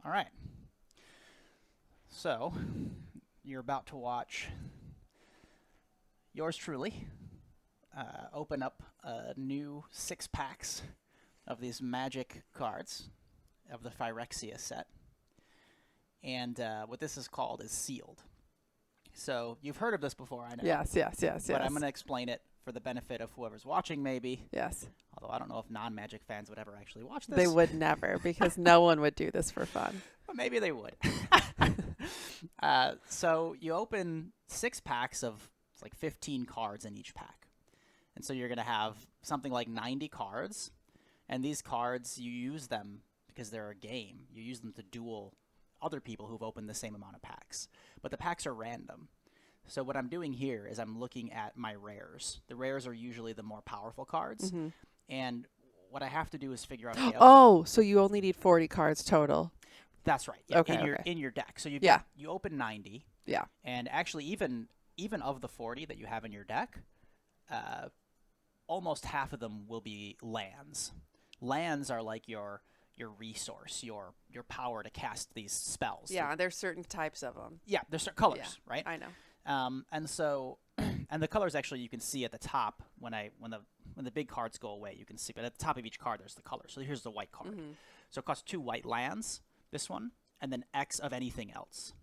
All right. So, you're about to watch yours truly open up a new 6 packs of these magic cards of the Phyrexia set. And what this is called is sealed. So, you've heard of this before, I know. Yes. But I'm going to explain it for the benefit of whoever's watching, maybe. Yes. Although I don't know if non-Magic fans would ever actually watch this. They would never, because no one would do this for fun. But maybe they would. So you open 6 packs of like 15 cards in each pack. And so you're going to have something like 90 cards. And these cards, you use them because they're a game. You use them to duel other people who've opened the same amount of packs. But the packs are random. So what I'm doing here is I'm looking at my rares. The rares are usually the more powerful cards. Mm-hmm. And what I have to do is figure out... Oh, so you only need 40 cards total. That's right. Yeah, Okay, in your deck. So you open 90. Yeah. And actually, even of the 40 that you have in your deck, almost half of them will be lands. Lands are like your resource, your power to cast these spells. Yeah, there's certain types of them. Yeah, there's certain colors, right? I know. And so, and the colors actually you can see at the top when the big cards go away, you can see. But at the top of each card, there's the color. So here's the white card. Mm-hmm. So it costs 2 white lands. This one, and then X of anything else.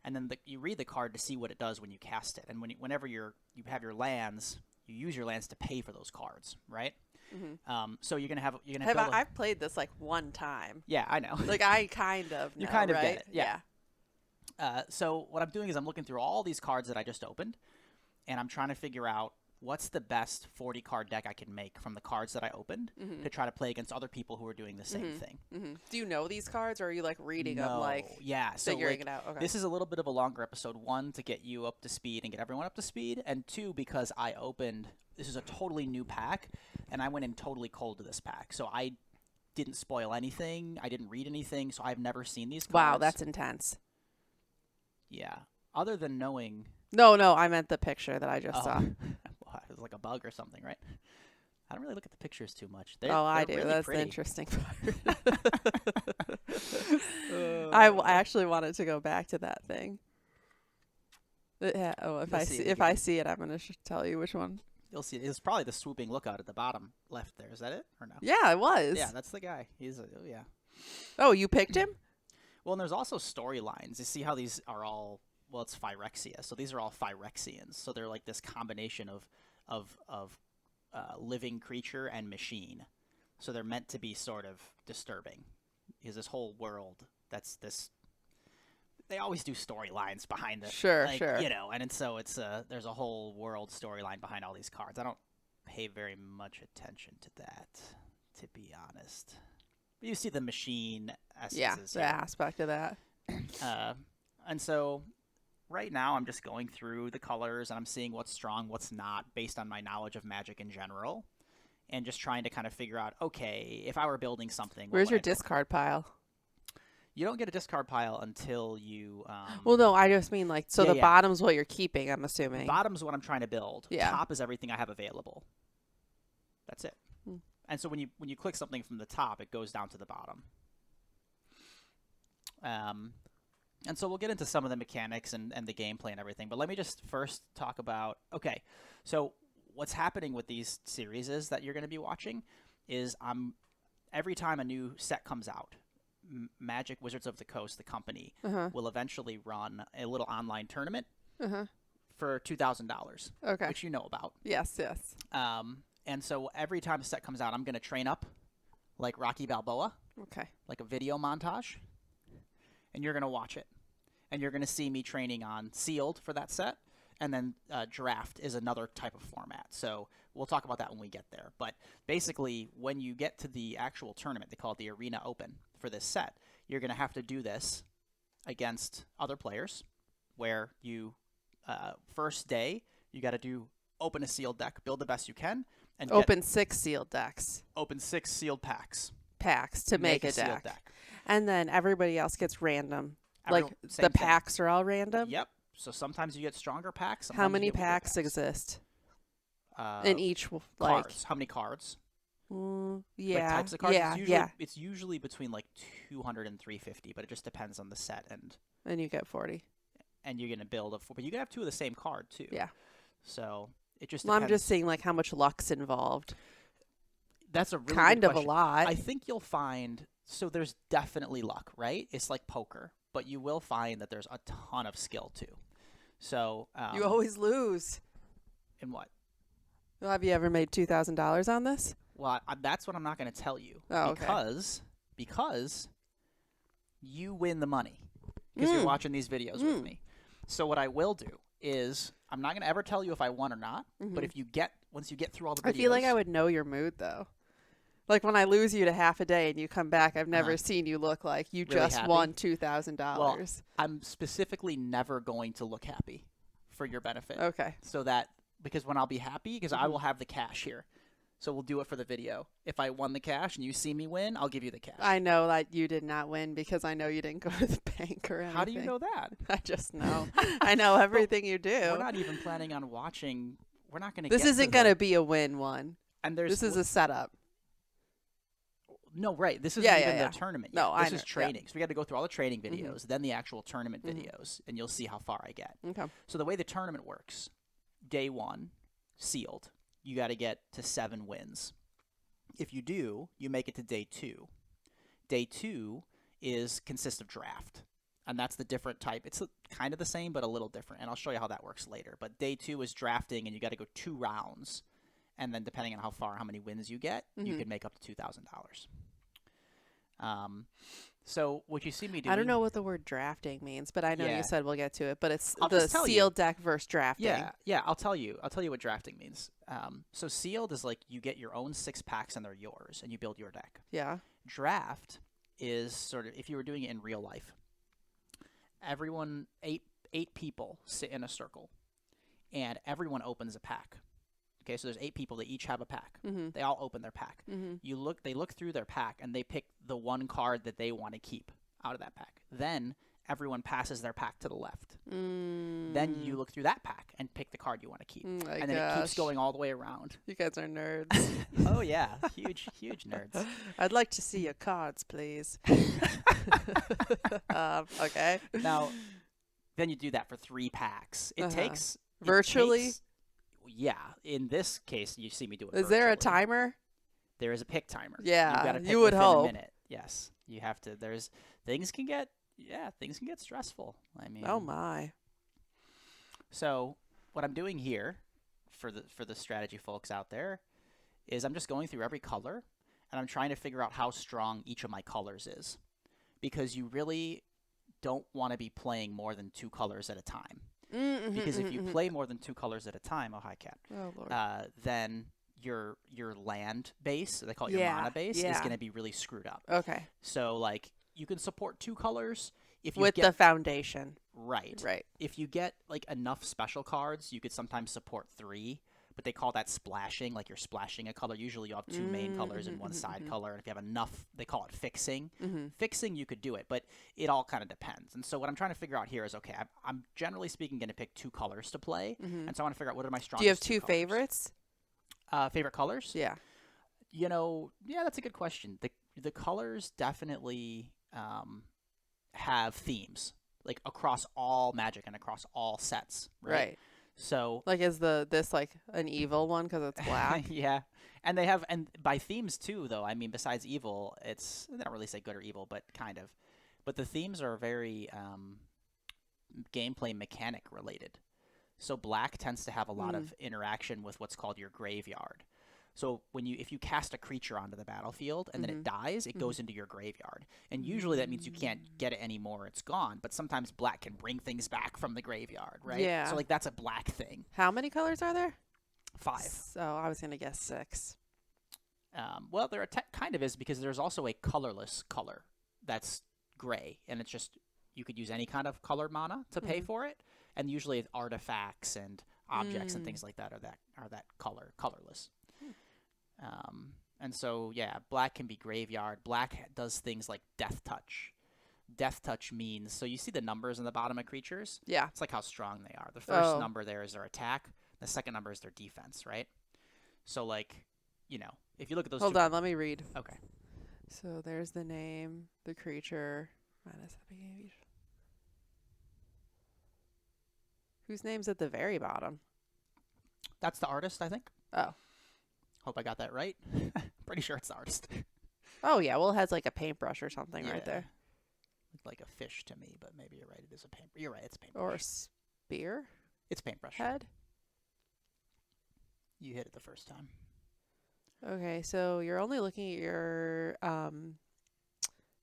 And then you read the card to see what it does when you cast it. And whenever you have your lands, you use your lands to pay for those cards, right? Mm-hmm. So you're gonna have I've played this like one time. Yeah, I know. Like I kind of know, you kind of right? get it. Yeah. So what I'm doing is I'm looking through all these cards that I just opened, and I'm trying to figure out what's the best 40 card deck I can make from the cards that I opened to try to play against other people who are doing the same thing. Mm-hmm. Do you know these cards, or are you like reading them, like figuring it out? Okay. This is a little bit of a longer episode. 1, to get you up to speed and get everyone up to speed, and 2, because I opened. This is a totally new pack, and I went in totally cold to this pack. So I didn't spoil anything. I didn't read anything, so I've never seen these cards. Wow, that's intense. Yeah. Other than knowing... No, I meant the picture that I just saw. It was like a bug or something, right? I don't really look at the pictures too much. I do. Really That's pretty. the interesting part. I actually wanted to go back to that thing. If I see it, I'm going to tell you which one. You'll see. It's probably the swooping lookout at the bottom left there. Is that it or no? Yeah, it was. Yeah, that's the guy. Yeah. Oh, you picked him? Well, and there's also storylines. You see how these are all... Well, it's Phyrexia, so these are all Phyrexians. So they're like this combination of living creature and machine. So they're meant to be sort of disturbing. Because this whole world, that's this... They always do storylines behind this. Sure. You know, and so it's there's a whole world storyline behind all these cards. I don't pay very much attention to that, to be honest. But you see the machine essences. Yeah, the aspect of that. And so... Right now, I'm just going through the colors, and I'm seeing what's strong, what's not, based on my knowledge of Magic in general, and just trying to kind of figure out, okay, if I were building something... Where's your discard pile? You don't get a discard pile until you... well, no, I just mean, like, so the bottom's what you're keeping, I'm assuming. Bottom's what I'm trying to build. Yeah. Top is everything I have available. That's it. And so when you click something from the top, it goes down to the bottom. And so we'll get into some of the mechanics and the gameplay and everything. But let me just first talk about... Okay, so what's happening with these series is that you're going to be watching is every time a new set comes out, Magic Wizards of the Coast, the company, will eventually run a little online tournament for $2,000. Okay. Which you know about. Yes. And so every time a set comes out, I'm going to train up like Rocky Balboa. Okay. Like a video montage. And you're going to watch it. And you're going to see me training on Sealed for that set. And then Draft is another type of format. So we'll talk about that when we get there. But basically, when you get to the actual tournament, they call it the Arena Open for this set, you're going to have to do this against other players where you, first day, you got to open a sealed deck, build the best you can. And open 6 sealed decks. Open 6 sealed packs to make a sealed deck. And then everybody else gets random. The packs are all random? Yep. So sometimes you get stronger packs. How many packs exist in each? Cards. How many cards? Yeah. Like types of cards. Yeah. It's usually between like 200 and 350, but it just depends on the set And you get 40. And you're gonna build but you can have two of the same card too. Yeah. So it just Well, depends. I'm just saying like how much luck's involved. That's a really kind good of question. a lot. I think you'll find so there's definitely luck, right? It's like poker, but you will find that there's a ton of skill too. So you always lose. In what? Well, have you ever made $2,000 on this? Well, that's what I'm not going to tell you. Oh, okay. Because you win the money because you're watching these videos with me. So what I will do is I'm not going to ever tell you if I won or not. But if once you get through all the videos, I feel like I would know your mood though. Like when I lose you to half a day and you come back, I've never seen you look like you really just happy? won $2,000. Well, I'm specifically never going to look happy for your benefit. Okay. So that because when I'll be happy, because I will have the cash here. So we'll do it for the video. If I won the cash and you see me win, I'll give you the cash. I know that you did not win because I know you didn't go to the bank or anything. How do you know that? I just know. I know everything you do. We're not even planning on watching. We're not going to. This isn't going to be a win one. And this is a setup. No, right. This isn't even the tournament yet. No, this is training. So we got to go through all the training videos, then the actual tournament videos, and you'll see how far I get. Okay. So the way the tournament works, day 1, sealed. You got to get to 7 wins. If you do, you make it to day 2. Day 2 consists of draft, and that's the different type. It's kind of the same, but a little different, and I'll show you how that works later. But day 2 is drafting, and you got to go 2 rounds, and then depending on how many wins you get, you can make up to $2,000. So what you see me doing, I don't know what the word drafting means, but I know you said we'll get to it. But it's I'll the sealed deck versus drafting. Yeah. I'll tell you what drafting means. So sealed is like you get your own 6 packs and they're yours, and you build your deck. Yeah. Draft is sort of if you were doing it in real life. Everyone, eight people sit in a circle, and everyone opens a pack. Okay, so there's 8 people. They each have a pack. They all open their pack. They look through their pack, and they pick the one card that they want to keep out of that pack. Then everyone passes their pack to the left. Then you look through that pack and pick the card you want to keep. And then it keeps going all the way around. You guys are nerds. Oh, yeah. Huge nerds. I'd like to see your cards, please. Okay. Now, then you do that for 3 packs. It takes... Virtually? Yeah, in this case, you see me do it. Is there a timer? There is a pick timer. Yeah, you would hope. A minute. Yes, you have to. Things can get stressful. I mean, oh my. So what I'm doing here, for the strategy folks out there, is I'm just going through every color, and I'm trying to figure out how strong each of my colors is, because you really don't want to be playing more than 2 colors at a time. Because if you play more than 2 colors at a time, oh hi cat, then your land base, they call it your mana base, is going to be really screwed up. Okay. So like you can support 2 colors if you with the foundation. Right. Right. If you get like enough special cards, you could sometimes support 3. But they call that splashing, like you're splashing a color. Usually you have 2 main colors and 1 side color. And if you have enough, they call it fixing. Fixing, you could do it, but it all kind of depends. And so what I'm trying to figure out here is, okay, I'm generally speaking going to pick 2 colors to play. And so I want to figure out what are my strongest. Do you have 2 colors. favorites? Favorite colors? Yeah. Yeah, that's a good question. The colors definitely have themes, like across all Magic and across all sets. Right. So like is this like an evil one because it's black? Yeah, and by themes too though. I mean, besides evil, they don't really say good or evil, but kind of. But the themes are very gameplay mechanic related. So black tends to have a lot of interaction with what's called your graveyard. So if you cast a creature onto the battlefield and then it dies, it goes into your graveyard. And usually that means you can't get it anymore, it's gone. But sometimes black can bring things back from the graveyard, right? Yeah. So like that's a black thing. How many colors are there? 5. So I was going to guess 6. Well, there kind of is, because there's also a colorless color that's gray. And it's just, you could use any kind of colored mana to pay for it. And usually artifacts and objects and things like that are that colorless. And so, yeah, black can be graveyard. Black does things like Death Touch. Death Touch means, so you see the numbers on the bottom of creatures? Yeah. It's like how strong they are. The first number there is their attack. The second number is their defense, right? So, like, you know, if you look at those Hold two. on, let me read. Okay. So there's the name, the creature, minus the beginning of each. Whose name's at the very bottom? That's the artist, I think. Oh. Hope I got that right. Pretty sure it's the artist. Oh, yeah. Well, it has like a paintbrush or something right there. Looked like a fish to me, but maybe you're right. It is a paint. You're right. It's a paintbrush. Or a spear It's paintbrush. head. You hit it the first time. Okay, so you're only looking at your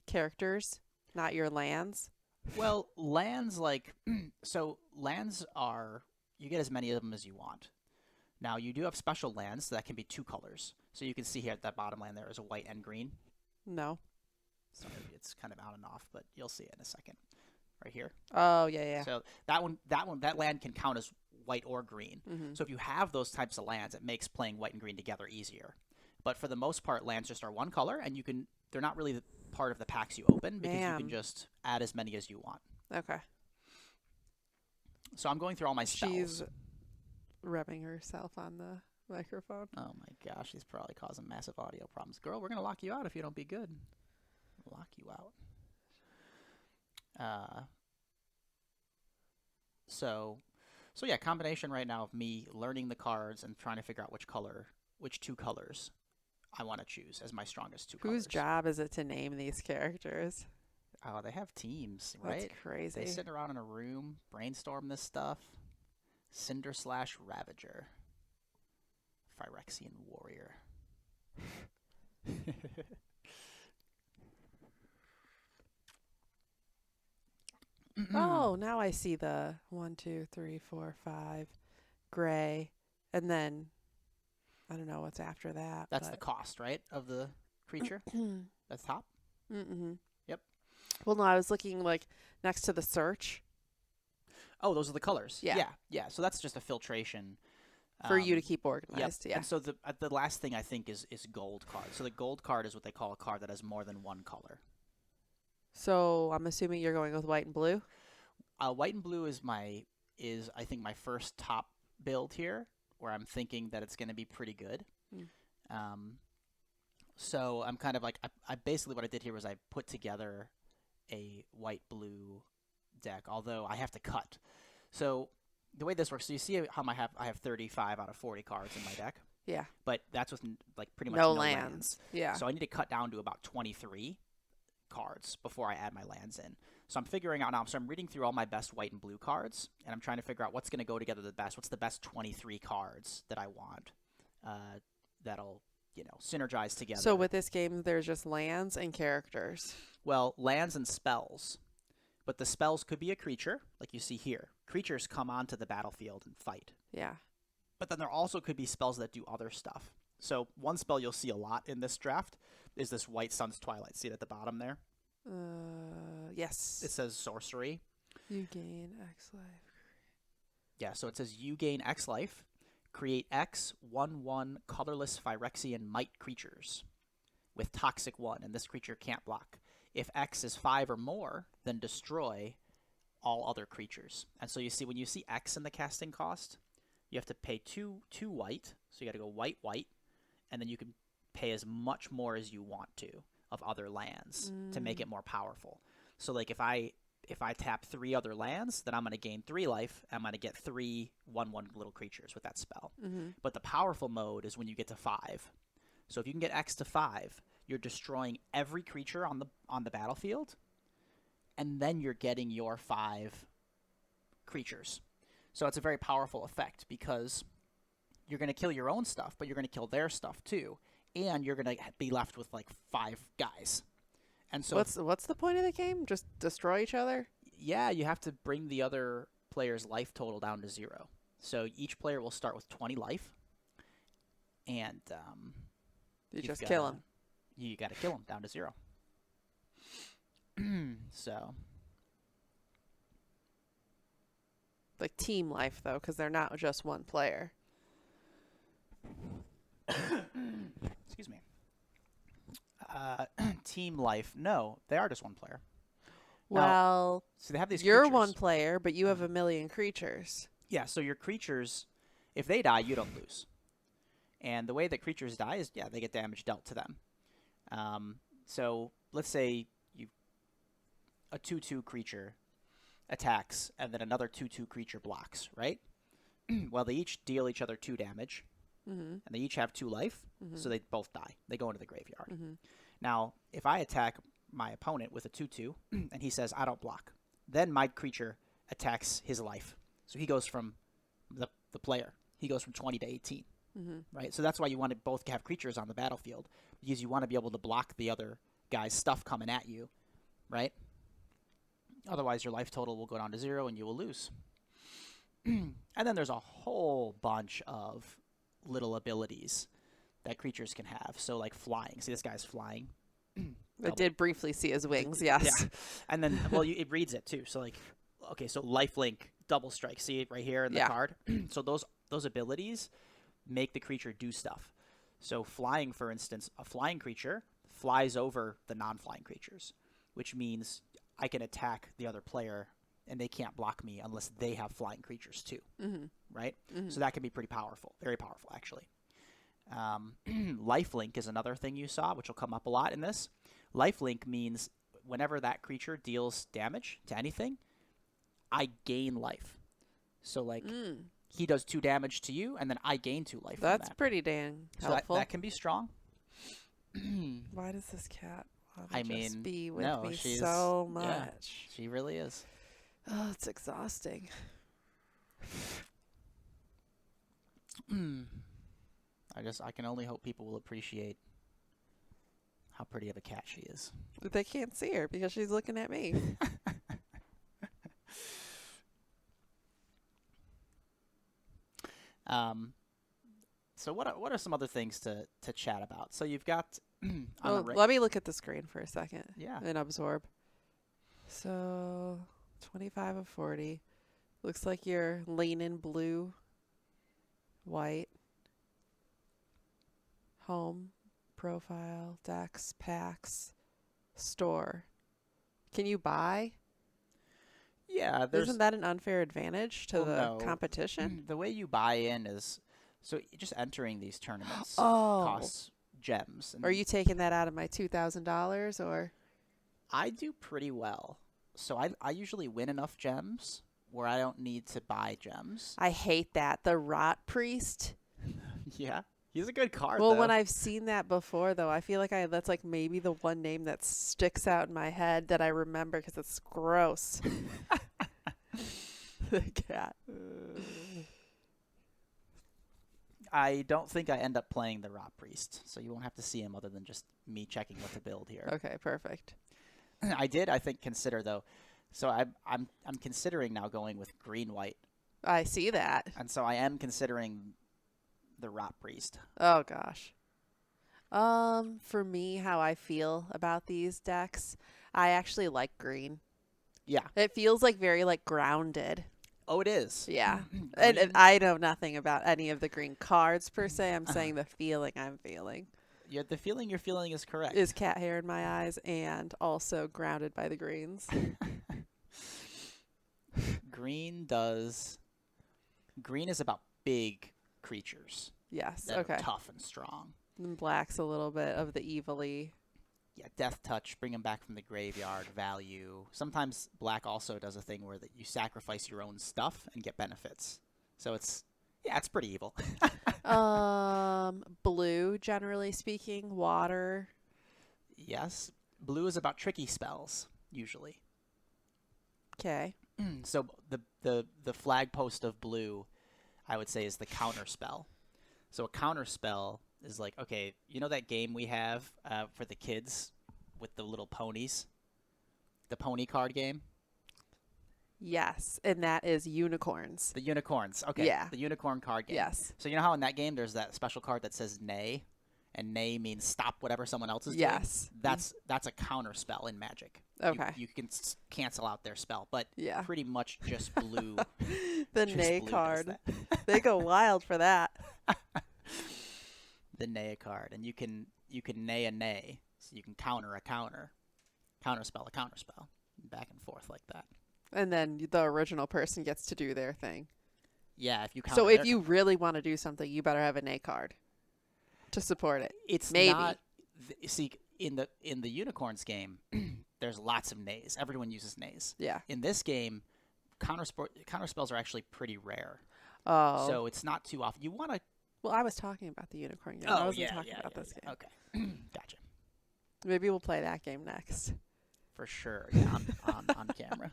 characters, not your lands. Well, lands so lands are, you get as many of them as you want. Now, you do have special lands that can be 2 colors. So you can see here at that bottom land there is a white and green. No. Sorry, it's kind of on and off, but you'll see it in a second. Right here. Oh, yeah. So that land can count as white or green. So if you have those types of lands, it makes playing white and green together easier. But for the most part, lands just are 1 color, and they're not really part of the packs you open because you can just add as many as you want. Okay. So I'm going through all my spells. She's rubbing herself on the microphone. Oh my gosh, he's probably causing massive audio problems. Girl, we're going to lock you out if you don't be good. Lock you out. So yeah, combination right now of me learning the cards and trying to figure out which 2 colors I want to choose as my strongest 2 colors. Whose job is it to name these characters? Oh, they have teams, right? That's crazy. They sit around in a room, brainstorm this stuff. Cinder/Ravager. Phyrexian Warrior. Oh, now I see the 1, 2, 3, 4, 5 gray, and then I don't know what's after that. That's the cost, right, of the creature? That's top? Yep. Well, no, I was looking like next to the search. Oh, those are the colors. Yeah. Yeah. So that's just a filtration. For you to keep organized. Yep. Yeah. And so the last thing I think is gold card. So the gold card is what they call a card that has more than 1 color. So I'm assuming you're going with white and blue? White and blue is I think my first top build here, where I'm thinking that it's going to be pretty good. So I'm kind of like, I basically what I did here was I put together a white-blue deck, although I have to cut. So the way this works, so you see how I have 35 out of 40 cards in my deck? Yeah. But that's with like pretty much no no lands. Yeah. So I need to cut down to about 23 cards before I add my lands in. So I'm figuring out now, so I'm reading through all my best white and blue cards, and I'm trying to figure out what's going to go together the best. What's the best 23 cards that I want that'll, synergize together. So with this game, there's just lands and characters. Well, lands and spells. But the spells could be a creature, like you see here. Creatures come onto the battlefield and fight. Yeah. But then there also could be spells that do other stuff. So one spell you'll see a lot in this draft is this White Sun's Twilight. See it at the bottom there? Yes. It says sorcery. You gain X life. Yeah, so it says you gain X life. Create X 1/1 colorless Phyrexian might creatures with toxic 1, and this creature can't block. If X is 5 or more, then destroy all other creatures. And so you see, when you see X in the casting cost, you have to pay two white. So you got to go white, and then you can pay as much more as you want to of other lands to make it more powerful. So like if I tap 3 other lands, then I'm going to gain 3 life. I'm going to get 3 1/1 little creatures with that spell. But the powerful mode is when you get to 5. So if you can get X to 5, you're destroying every creature on the battlefield, and then you're getting your 5 creatures. So it's a very powerful effect because you're going to kill your own stuff, but you're going to kill their stuff too, and you're going to be left with like 5 guys. And so what's the point of the game? Just destroy each other? Yeah, you have to bring the other player's life total down to 0. So each player will start with 20 life, and you just kill him. You got to kill him down to 0. So, like team life though, because they're not just one player. Excuse me. Team life? No, they are just one player. Well, so they have these. You're creatures. one player, but you have a million creatures. Yeah. So your creatures, if they die, you don't lose. And the way that creatures die is, yeah, they get damage dealt to them. So let's say a 2/2 creature attacks, and then another 2/2 creature blocks, right? Well, they each deal each other 2 damage, and they each have 2 life, so they both die. They go into the graveyard. Now, if I attack my opponent with a 2/2, and he says, I don't block, then my creature attacks his life. So he goes from the player. He goes from 20 to 18, right? So that's why you want to both have creatures on the battlefield, because you want to be able to block the other guy's stuff coming at you, right? Otherwise, your life total will go down to 0 and you will lose. And then there's a whole bunch of little abilities that creatures can have. So like flying. See, this guy's flying. I did briefly see his wings, yes. Yeah. And then, well, it reads it too. So like, okay, so lifelink, double strike. See it right here in the card? So those abilities make the creature do stuff. So flying, for instance, a flying creature flies over the non-flying creatures, which means I can attack the other player and they can't block me unless they have flying creatures too, right? So that can be pretty powerful, very powerful actually. Lifelink is another thing you saw, which will come up a lot in this. Lifelink means whenever that creature deals damage to anything, I gain life. So like he does 2 damage to you, and then I gain 2 life. That's from that. pretty dang helpful. So that can be strong. Why does this cat I just mean, be with no, me she's so much? Yeah, she really is. Oh, it's exhausting. I can only hope people will appreciate how pretty of a cat she is. They can't see her because she's looking at me. So what are some other things to chat about? So you've got Let me look at the screen for a second. Yeah. And absorb. So 25 of 40. Looks like you're leaning blue, white, home, profile, decks, packs, store. Can you buy? Yeah, Isn't that an unfair advantage to the competition? The way you buy in is so just entering these tournaments Oh. costs gems. Are you taking that out of my $2,000 or? I do pretty well. So I usually win enough gems where I don't need to buy gems. I hate that. The Rot Priest. Yeah. He's a good card, Well, though. when I've seen that before, though, I feel like that's like maybe the one name that sticks out in my head that I remember because it's gross. The cat. I don't think I end up playing the Rot Priest, so you won't have to see him other than just me checking what to build here. Okay, perfect. I think, consider, though. So I'm considering now going with green-white. I see that. And so I am considering the Rot Priest. Oh, gosh. For me, how I feel about these decks, I actually like green. Yeah. It feels like very like grounded. Oh, it is. Yeah. And I know nothing about any of the green cards per se. I'm saying the feeling I'm feeling. Yeah, the feeling you're feeling is correct. Is cat hair in my eyes and also grounded by the greens. Green is about big creatures. Yes. That Okay. are tough and strong. And black's a little bit of the evil-y. Yeah, Death Touch, bring them back from the graveyard, value. Sometimes black also does a thing where that you sacrifice your own stuff and get benefits. So it's pretty evil. Blue, generally speaking, water. Yes. Blue is about tricky spells, usually. Okay. So the flag post of blue, I would say, is the counter spell. So a counter spell is like, okay, you know that game we have for the kids with the little ponies? The pony card game? Yes, and that is unicorns. The unicorns. Okay. Yeah. The unicorn card game. Yes. So you know how in that game there's that special card that says nay? And nay means stop whatever someone else is doing? Yes. That's a counter spell in Magic. Okay. You can cancel out their spell, but Yeah. pretty much just blue. The just nay blue does card. that. They go wild for that. The nay card, and you can nay a nay, so you can counter a counter spell a counter spell, back and forth like that. And then the original person gets to do their thing. Yeah, if you counter. So if you really want to do something, you better have a nay card. to support it. It's Maybe. not. See, in the unicorns game, there's lots of nays. Everyone uses nays. Yeah. In this game, counter spells are actually pretty rare. Oh. So it's not too often. You want to. Well, I was talking about the unicorn game. I wasn't talking about this game. Okay, gotcha. Maybe we'll play that game next. For sure, yeah, on camera.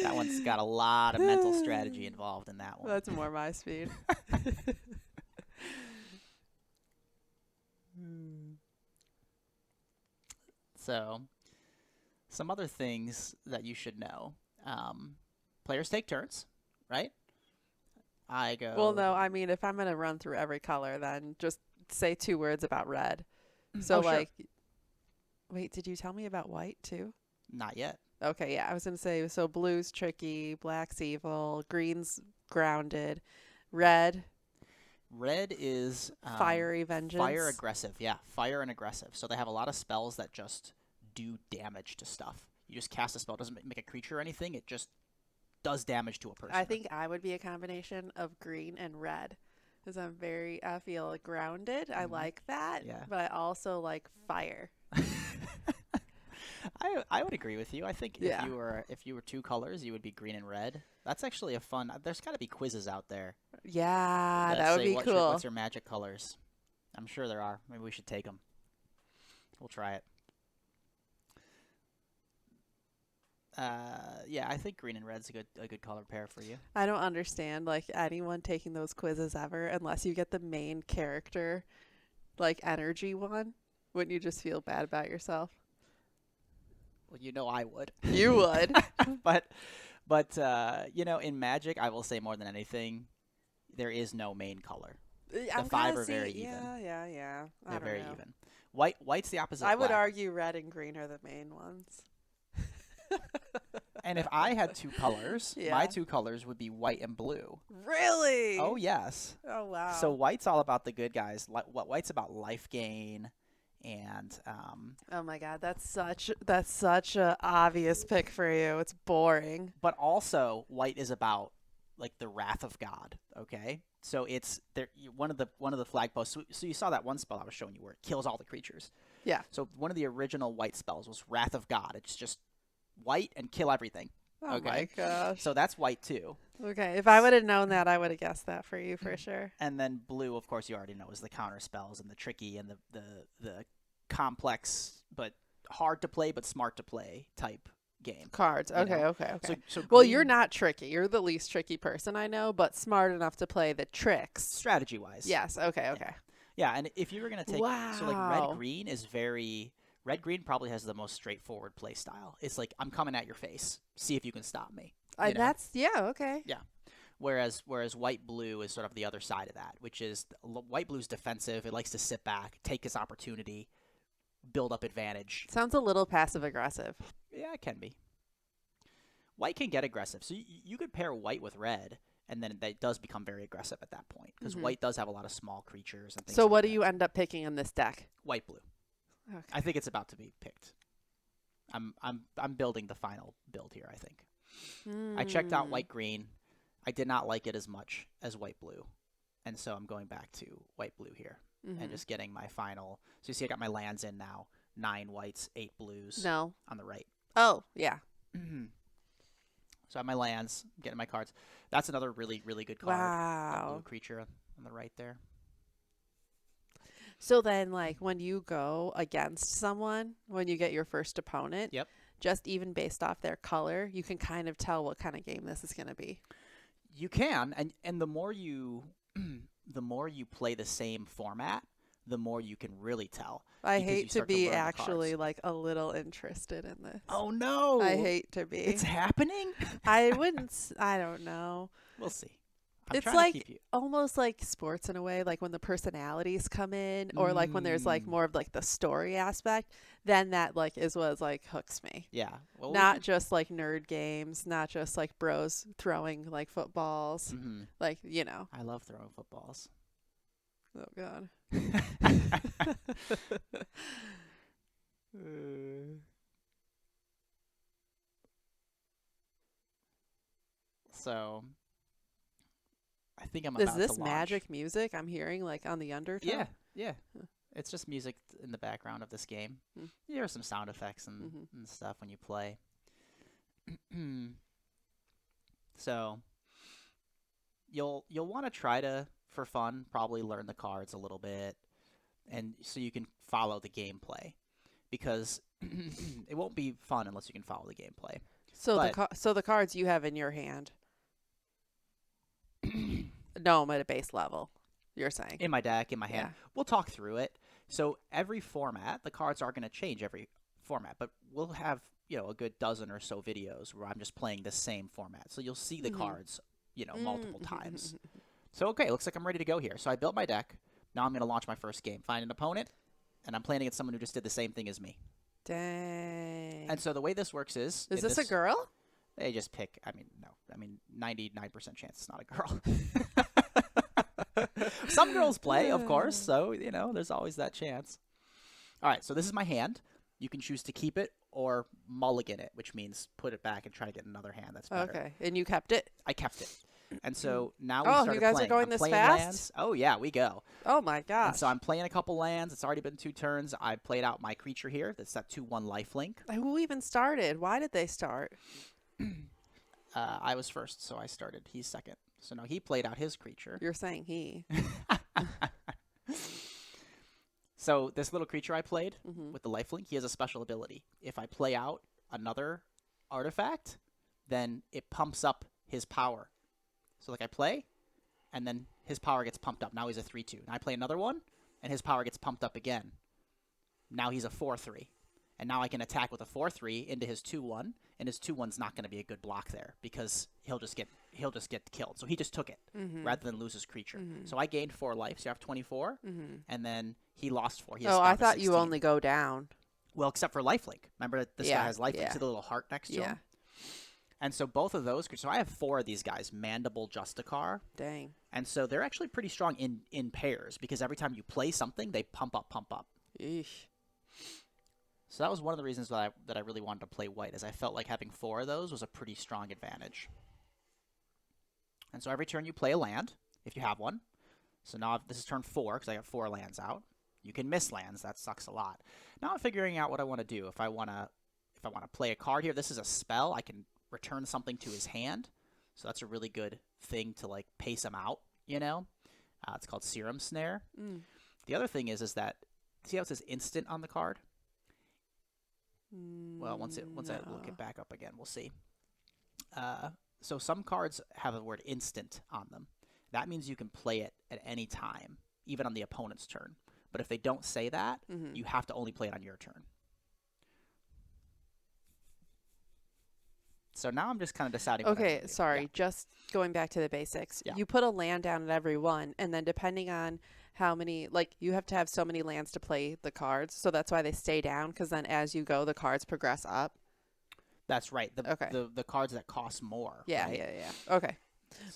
That one's got a lot of mental strategy involved in that one. That's more my speed. So, some other things that you should know. Players take turns, right? I go. Well, no, I mean, if I'm going to run through every color, then just say 2 words about red. So, sure. Wait, did you tell me about white too? Not yet. Okay, yeah, I was going to say, so blue's tricky, black's evil, green's grounded, red. Red is Fiery vengeance. Fire aggressive, yeah. Fire and aggressive. So they have a lot of spells that just do damage to stuff. You just cast a spell, it doesn't make a creature or anything, it just does damage to a person. I think I would be a combination of green and red. Because I feel grounded. I like that. Yeah. But I also like fire. I would agree with you. I think Yeah. if you were 2 colors, you would be green and red. That's actually a fun. There's got to be quizzes out there. Yeah, that would be cool. What's your magic colors? I'm sure there are. Maybe we should take them. We'll try it. Yeah, I think green and red's a good color pair for you. I don't understand like anyone taking those quizzes ever unless you get the main character like energy one. Wouldn't you just feel bad about yourself? Well, you know I would. You would. but in Magic, I will say more than anything, there is no main color. The 5 are very even. Yeah. They're very even. White's the opposite. I of would black. argue red and green are the main ones. And if I had 2 colors, Yeah. my 2 colors would be white and blue. Really? Oh yes. Oh wow. So white's all about the good guys. White's about life gain, and oh my god, that's such a obvious pick for you. It's boring. but also white is about like the wrath of God. Okay, so it's there. One of the flag posts. So you saw that one spell I was showing you where it kills all the creatures. Yeah. So one of the original white spells was Wrath of God. It's just white and kill everything. Oh Okay. my gosh. So that's white too. Okay, if I would have known that, I would have guessed that for you for sure. And then blue, of course, you already know is the counter spells and the tricky and the complex but hard to play but smart to play type game. Cards. You Okay, know? okay. So Well, green, you're not tricky. You're the least tricky person I know, but smart enough to play the tricks. strategy wise. Yes. Okay. Yeah, and if you were gonna take so like Wow. red green is very red green probably has the most straightforward play style. It's like I'm coming at your face. See if you can stop me. You know? Okay. Whereas white blue is sort of the other side of that, which is white blue's defensive. It likes to sit back, take its opportunity, build up advantage. Sounds a little passive aggressive. Yeah, it can be. White can get aggressive, so you could pair white with red, and then it does become very aggressive at that point because Mhm. white does have a lot of small creatures and things. So like what that. do you end up picking in this deck? White blue. Okay. I think it's about to be picked. I'm building the final build here. I think I checked out white green. I did not like it as much as white blue, and so I'm going back to white blue here and just getting my final. So you see, I got my lands in now: 9 whites, 8 blues No. on the right. Oh, yeah. So I have my lands, I'm getting my cards. That's another really, really good card. A Wow. blue creature on the right there. So then, like, when you go against someone, when you get your first opponent, Yep. just even based off their color, you can kind of tell what kind of game this is going to be. You can, and the more you the more you play the same format, the more you can really tell. I because you hate to start to be learn the actually cards. like a little interested in this. Oh no! I hate to be. It's happening. I wouldn't. I don't know. We'll see. I'm It's trying like to keep you. almost like sports in a way, like when the personalities come in, or like when there's like more of like the story aspect. Then that like is what like hooks me. Yeah. Well, Not just like nerd games, not just like bros throwing like footballs, like I love throwing footballs. Oh god. So I think I'm Is about this to launch. magic music I'm hearing like on the undertone? Yeah, Yeah. It's just music in the background of this game. Hmm. You hear some sound effects and, Mhm. and stuff when you play. So you'll want to try to, for fun, probably learn the cards a little bit, and so you can follow the gameplay, because it won't be fun unless you can follow the gameplay. So But so the cards you have in your hand, gnome at a base level, you're saying? in my deck, in my hand, Yeah. we'll talk through it. So every format, the cards are going to change every format, but we'll have, a good dozen or so videos where I'm just playing the same format. So you'll see the Mhm. cards, multiple Mm. times. So, okay, looks like I'm ready to go here. So I built my deck. Now I'm going to launch my first game. Find an opponent, and I'm playing against someone who just did the same thing as me. Dang. And so the way this works is... Is this a girl? They just pick... no. 99% chance it's not a girl. Some girls play, of course, so, there's always that chance. All right, so this is my hand. You can choose to keep it or mulligan it, which means put it back and try to get another hand that's better. Okay, and you kept it? I kept it. And so now we Oh, started you guys are playing. going I'm this playing fast? lands. Oh, yeah, we go. Oh my gosh. And so I'm playing a couple lands. It's already been 2 turns. I played out my creature here. That's that 2/1 lifelink. Who even started? Why did they start? I was first, so I started. He's second. So now he played out his creature. You're saying he. So this little creature I played Mhm. with the lifelink, he has a special ability. If I play out another artifact, then it pumps up his power. So like I play, and then his power gets pumped up. Now he's a 3/2. Now I play another one, and his power gets pumped up again. Now he's a 4/3. And now I can attack with a 4/3 into his 2/1, and his 2/1's not going to be a good block there because he'll just get killed. So he just took it rather than lose his creature. So I gained 4 life, so you have 24, and then he lost 4. He has Oh, down I to thought you 16. only go down. Well, except for lifelink. Remember that this guy has lifelink. yeah. See the little heart next to Yeah. him? And so both of those, so I have 4 of these guys, Mandible, Justicar, Dang. and so they're actually pretty strong in pairs because every time you play something, they pump up. Eesh. So that was one of the reasons that I really wanted to play white, is I felt like having 4 of those was a pretty strong advantage. And so every turn you play a land, if you have one. So now this is turn 4 because I got 4 lands out. You can miss lands. That sucks a lot. Now I'm figuring out what I want to do. If I want to play a card here, this is a spell. I can return something to his hand. So that's a really good thing to like pace him out, It's called Serum Snare. Mm. The other thing is that, see how it says instant on the card? Well, once I look it back up again, we'll see. So some cards have the word instant on them. That means you can play it at any time, even on the opponent's turn. But if they don't say that, you have to only play it on your turn. So now I'm just kind of deciding what I Okay, wanna do. sorry. Yeah. Just going back to the basics. Yeah. You put a land down at every one, and then depending on how many, like, you have to have so many lands to play the cards. So that's why they stay down, because then as you go, the cards progress up. That's right. Okay. The cards that cost more. Yeah, right? yeah. Okay.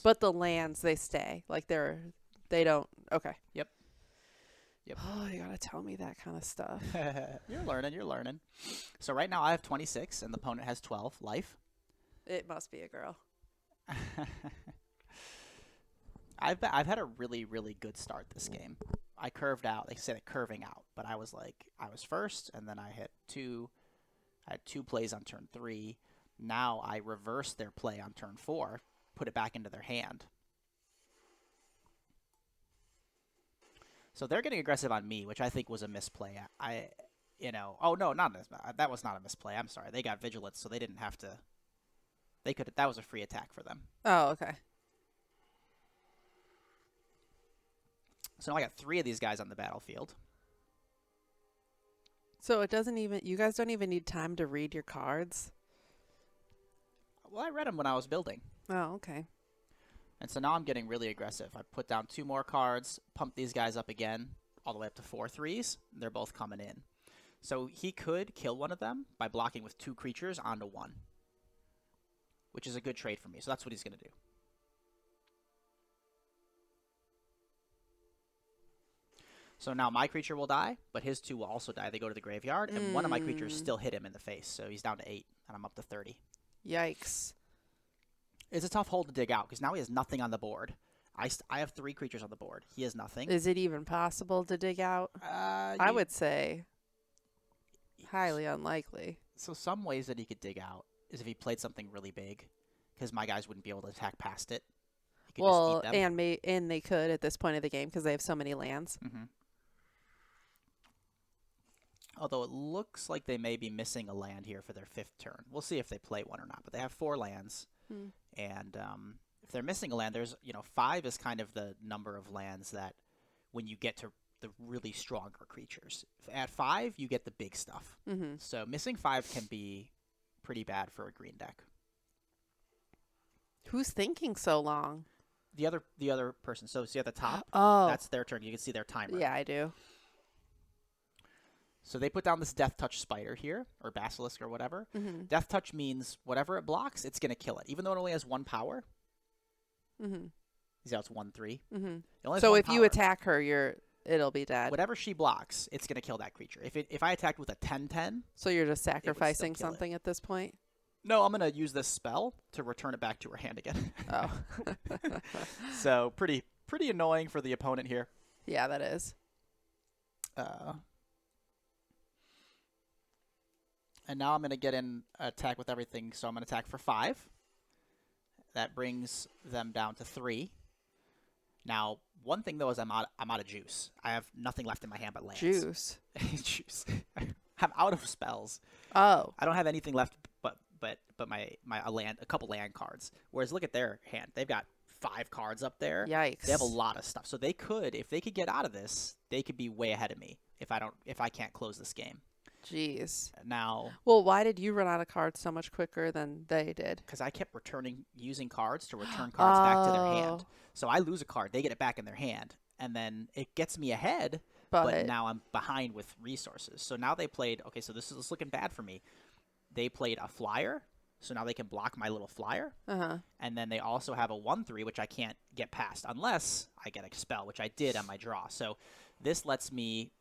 But the lands, they stay. Like, they don't. Okay. Yep. Oh, you got to tell me that kind of stuff. You're learning. So right now I have 26, and the opponent has 12 life. It must be a girl. I've had a really, really good start this game. I curved out. They said it curving out, but I was first, and then I had 2 plays on turn 3. Now I reversed their play on turn 4, put it back into their hand. So they're getting aggressive on me, which I think was a misplay. Oh no, that was not a misplay. I'm sorry. They got vigilance, so they didn't have to. That was a free attack for them. Oh, okay. So now I got 3 of these guys on the battlefield. So you guys don't even need time to read your cards? Well, I read them when I was building. Oh, okay. And so now I'm getting really aggressive. I put down 2 more cards, pump these guys up again, all the way up to 4 3s. They're both coming in. So he could kill one of them by blocking with 2 creatures onto 1, which is a good trade for me. So that's what he's going to do. So now my creature will die, but his 2 will also die. They go to the graveyard, and one of my creatures still hit him in the face. So he's down to 8, and I'm up to 30. Yikes. It's a tough hole to dig out because now he has nothing on the board. I have 3 creatures on the board. He has nothing. Is it even possible to dig out? I would say highly unlikely. So some ways that he could dig out is if he played something really big, because my guys wouldn't be able to attack past it. He could Well, just eat them. and they could at this point of the game because they have so many lands. Although it looks like they may be missing a land here for their 5th turn. We'll see if they play one or not. But they have 4 lands, and if they're missing a land, there's 5 is kind of the number of lands that when you get to the really stronger creatures. At 5, you get the big stuff. So missing 5 can be pretty bad for a green deck. Who's thinking so long? The other person. So see at the top. Oh, That's their turn. You can see their timer. yeah, I do. So they put down this Death Touch Spider here, or Basilisk or whatever. Death Touch means whatever it blocks, it's going to kill it, even though it only has 1 power. See how it's 1/3. So if you attack her, it'll be dead. Whatever she blocks, it's going to kill that creature. If I attacked with a 10/10, so you're just sacrificing something at this point? No, I'm going to use this spell to return it back to her hand again. Oh. So pretty annoying for the opponent here. Yeah, that is. And now I'm going to get in attack with everything, so I'm going to attack for 5. That brings them down to 3. Now, one thing though is I'm out of juice. I have nothing left in my hand but lands. Juice. Juice. I'm out of spells. Oh. I don't have anything left but a couple land cards. Whereas look at their hand. They've got 5 cards up there. Yikes. They have a lot of stuff. So they could, if they could get out of this, they could be way ahead of me if I can't close this game. Jeez. Now, well, why did you run out of cards so much quicker than they did? Because I kept using cards to return cards back to their hand. So I lose a card, they get it back in their hand, and then it gets me ahead, but now I'm behind with resources. So now they played, okay, so this is looking bad for me. They played a flyer, so now they can block my little flyer. And then they also have a 1/3, which I can't get past unless I get a spell, which I did on my draw. So this lets me...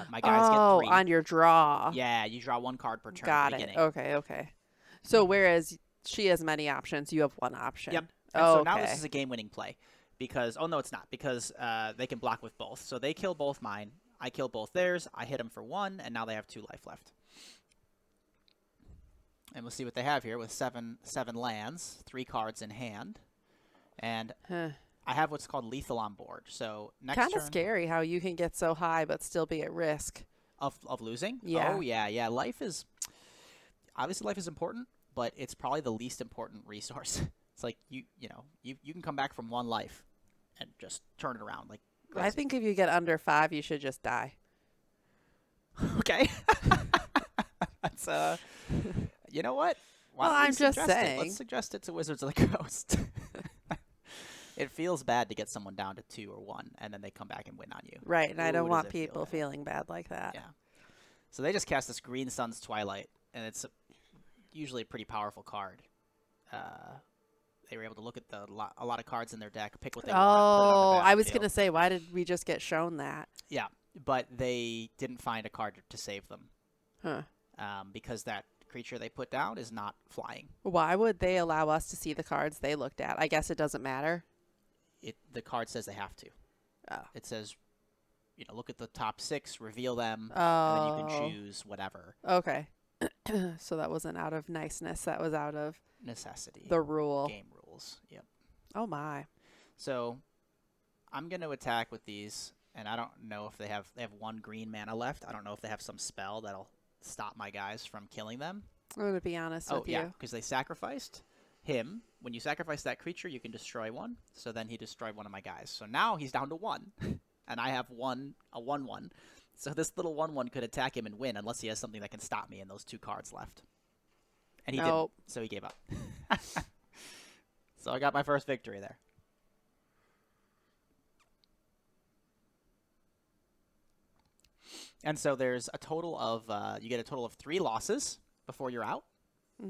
my guys get 3. On your draw. Yeah, you draw 1 card per turn. Got it. Beginning. Okay. So whereas she has many options, you have 1 option. Yep. And so now this is a game-winning play because no, it's not because they can block with both. So they kill both mine. I kill both theirs. I hit them for 1, and now they have 2 life left. And we'll see what they have here with 7 lands, 3 cards in hand, and. I have what's called lethal on board. So next turn... Kind of scary how you can get so high but still be at risk. Of losing? Yeah. Oh, yeah. Life is... Obviously, life is important, but it's probably the least important resource. It's like, you can come back from 1 life and just turn it around. Like crazy. I think if you get under 5, you should just die. Okay. That's, you know what? Well, I'm just saying. Let's suggest it to Wizards of the Coast. It feels bad to get someone down to 2 or 1, and then they come back and win on you. Right, and I don't want people feeling bad like that. Yeah. So they just cast this Green Sun's Twilight, and it's usually a pretty powerful card. They were able to look at a lot of cards in their deck, pick what they want. Oh, I was going to say, why did we just get shown that? Yeah, but they didn't find a card to save them. Huh. Because that creature they put down is not flying. Why would they allow us to see the cards they looked at? I guess it doesn't matter. The card says they have to. Oh. It says, look at the top 6, reveal them, oh. and then you can choose whatever. Okay. So that wasn't out of niceness. That was out of necessity. The rule. Game rules. Yep. Oh, my. So I'm going to attack with these, and I don't know if they have 1 green mana left. I don't know if they have some spell that'll stop my guys from killing them. I'm going to be honest with you. Oh, yeah, because they sacrificed him. When you sacrifice that creature, you can destroy 1. So then he destroyed 1 of my guys. So now he's down to 1, and I have a 1/1. So this little 1/1 could attack him and win unless he has something that can stop me and those 2 cards left. And he didn't, so he gave up. So I got my first victory there. And so there's a total of, you get a total of 3 losses before you're out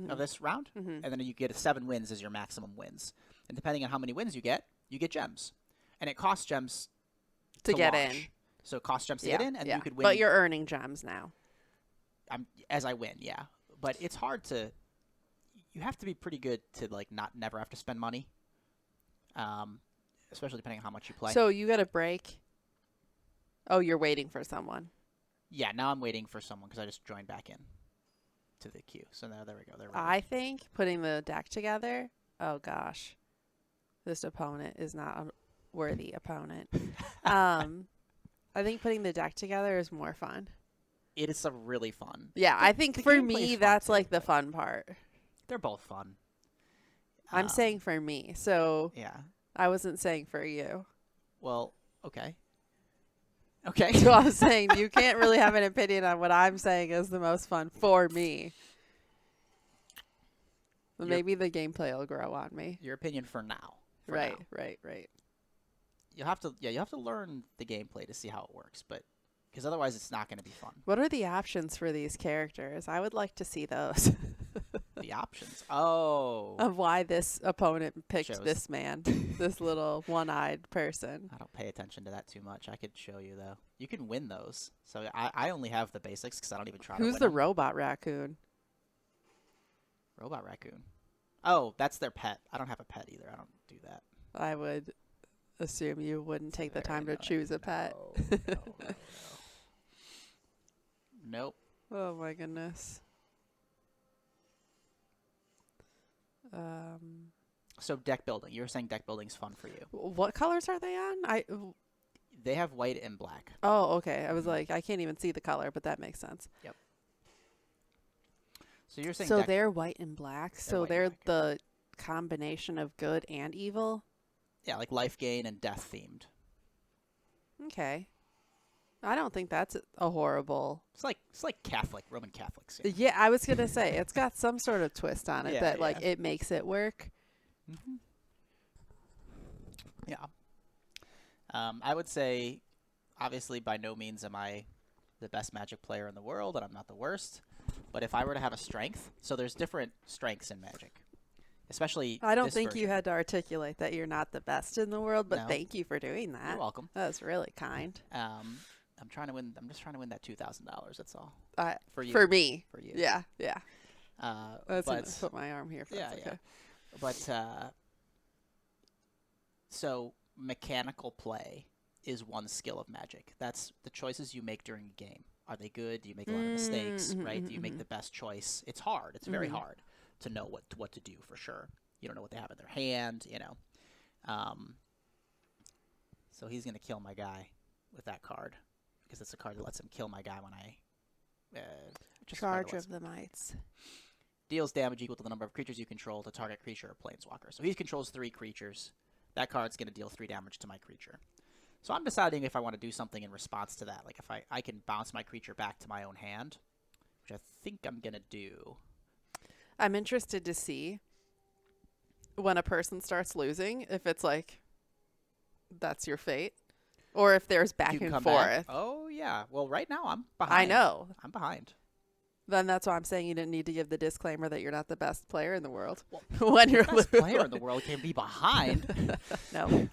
of this round. And then you get 7 wins as your maximum wins. And depending on how many wins you get gems. And it costs gems to get launch. In. So it costs gems to get in, and you could win. But you're earning gems now. As I win, yeah. But it's hard to... You have to be pretty good to never have to spend money. especially depending on how much you play. So you got a break. Oh, you're waiting for someone. Yeah, now I'm waiting for someone because I just joined back in to the queue. So now there we go. They're ready. I think putting the deck together. Oh gosh, this opponent is not a worthy opponent. I think putting the deck together is more fun. It is really fun. Yeah, I think the for gameplay me is fun that's too, like the but fun part. They're both fun. I'm saying for me, so Yeah. I wasn't saying for you. Well, okay. Okay. So I was saying you can't really have an opinion on what I'm saying is the most fun for me. But maybe the gameplay will grow on me. Your opinion for now. Right. You'll have to learn the gameplay to see how it works, but because otherwise it's not going to be fun. What are the options for these characters? I would like to see those. The options. Oh. Of why this opponent picked Shows. this man, this little one-eyed person. I don't pay attention to that too much. I could show you though. You can win those. So I only have the basics because I don't even try to win Who's the them. robot raccoon? Robot raccoon. Oh, that's their pet. I don't have a pet either. I don't do that. I would assume you wouldn't take the time to choose a pet. No. Nope. Oh my goodness. So deck building. You were saying deck building's fun for you. What colors are they on? They have white and black. Oh, okay. I was like, I can't even see the color, but that makes sense. Yep. So you're saying So deck, they're white and black. So white they're and black. the combination of good and evil. yeah, like life gain and death themed. Okay. I don't think that's a horrible. It's like Catholic, Roman Catholics. Yeah, I was gonna say it's got some sort of twist on it Yeah, that like yeah. it makes it work. Mm-hmm. Yeah. I would say, obviously, by no means am I the best Magic player in the world, and I'm not the worst. But if I were to have a strength, so there's different strengths in Magic, especially. I don't this think you version. had to articulate that you're not the best in the world, but No. thank you for doing that. You're welcome. That was really kind. I'm trying to win. I'm just trying to win that $2,000. That's all. For you. For me. For you. Yeah. But Let's put my arm here. yeah. Okay. But so mechanical play is one skill of Magic. That's the choices you make during a game. Are they good? Do you make a lot of mistakes? Right? Do you make the best choice? It's hard. It's very hard to know what to do for sure. You don't know what they have in their hand. You know. So he's gonna kill my guy with that card because it's a card that lets him kill my guy when I Charge of the Mites. deals damage equal to the number of creatures you control to target creature or planeswalker. So he controls 3 creatures. That card's going to deal 3 damage to my creature. So I'm deciding if I want to do something in response to that. Like if I can bounce my creature back to my own hand, which I think I'm going to do. I'm interested to see when a person starts losing, if it's like, that's your fate. Or if there's back You can and come forth. back. Oh, yeah. Well, right now I'm behind. I know. I'm behind. Then that's why I'm saying you didn't need to give the disclaimer that you're not the best player in the world. Well, when you're the best player in the world can be behind. No.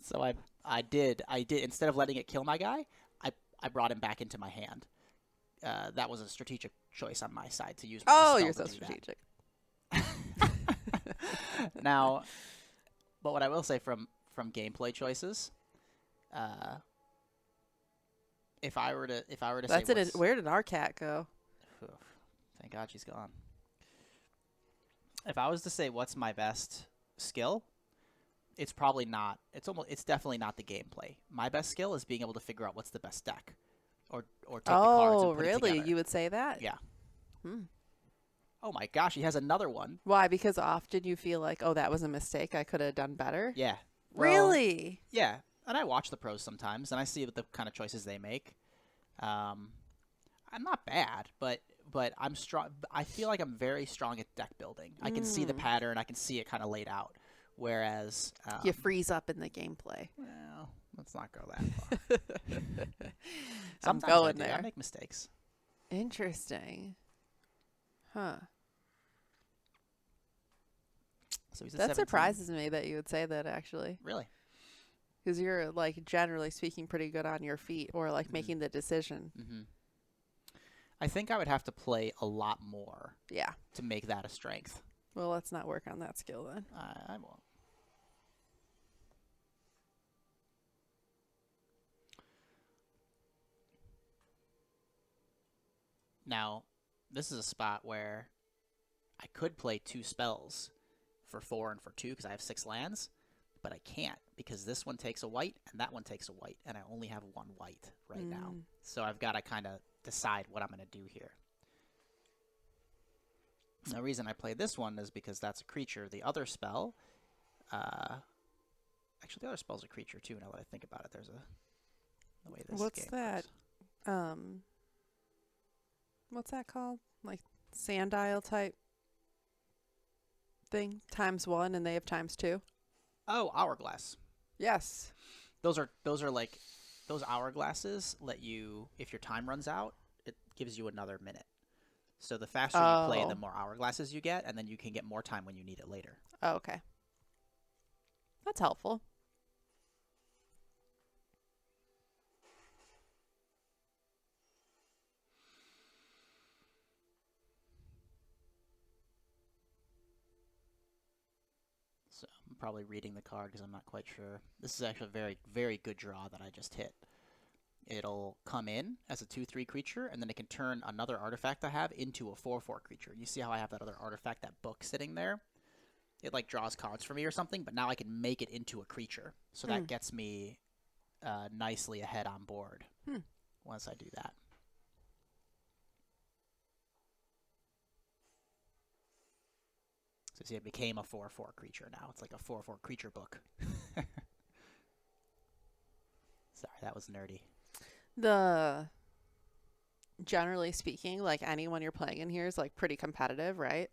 So I did instead of letting it kill my guy, I brought him back into my hand. That was a strategic choice on my side to use. Oh, spell you're to so do strategic. that. Now, but what I will say from gameplay choices, if I were to That's say it. Where did our cat go? Thank God she's gone. If I was to say what's my best skill, it's probably not. It's definitely not the gameplay. My best skill is being able to figure out what's the best deck, or take the cards and put it really? together. You would say that? Yeah. Oh my gosh, he has another one. Why? Because often you feel like, oh, that was a mistake. I could have done better. Yeah. Well, Really? Yeah, and I watch the pros sometimes, and I see the kind of choices they make. I'm not bad, but I'm strong. I feel like I'm very strong at deck building. I can see the pattern. I can see it kind of laid out. Whereas You freeze up in the gameplay. well, let's not go that far. I'm Sometimes going I do. there. I make mistakes. Interesting. Huh. So he's at That 17. surprises me that you would say that, actually. Really? Because you're, like, generally speaking pretty good on your feet or, like, making the decision. Mm-hmm. I think I would have to play a lot more Yeah. to make that a strength. Well, let's not work on that skill then. I won't. Now, this is a spot where I could play 2 spells for 4 and for 2 because I have 6 lands, but I can't because this one takes a white and that one takes a white, and I only have 1 white right now. So I've got to kind of decide what I'm going to do here. The reason I play this one is because that's a creature. The other spell, actually the other spell's a creature too, now that I think about it. There's the way this What's game that? works. What's that called? Like sandile type thing? ×1 and they have ×2? Oh, hourglass. Yes. Those are like, those hourglasses let you, if your time runs out, it gives you another minute. So the faster you play, the more hourglasses you get, and then you can get more time when you need it later. Oh, okay. That's helpful. So I'm probably reading the card because I'm not quite sure. This is actually a very, very good draw that I just hit. It'll come in as a 2/3 creature, and then it can turn another artifact I have into a 4/4 creature. You see how I have that other artifact, that book, sitting there? It like draws cards for me or something, but now I can make it into a creature. So that gets me nicely ahead on board once I do that. So see, it became a 4/4 creature now. It's like a 4/4 creature book. Sorry, that was nerdy. Generally speaking, like anyone you're playing in here is like pretty competitive, right?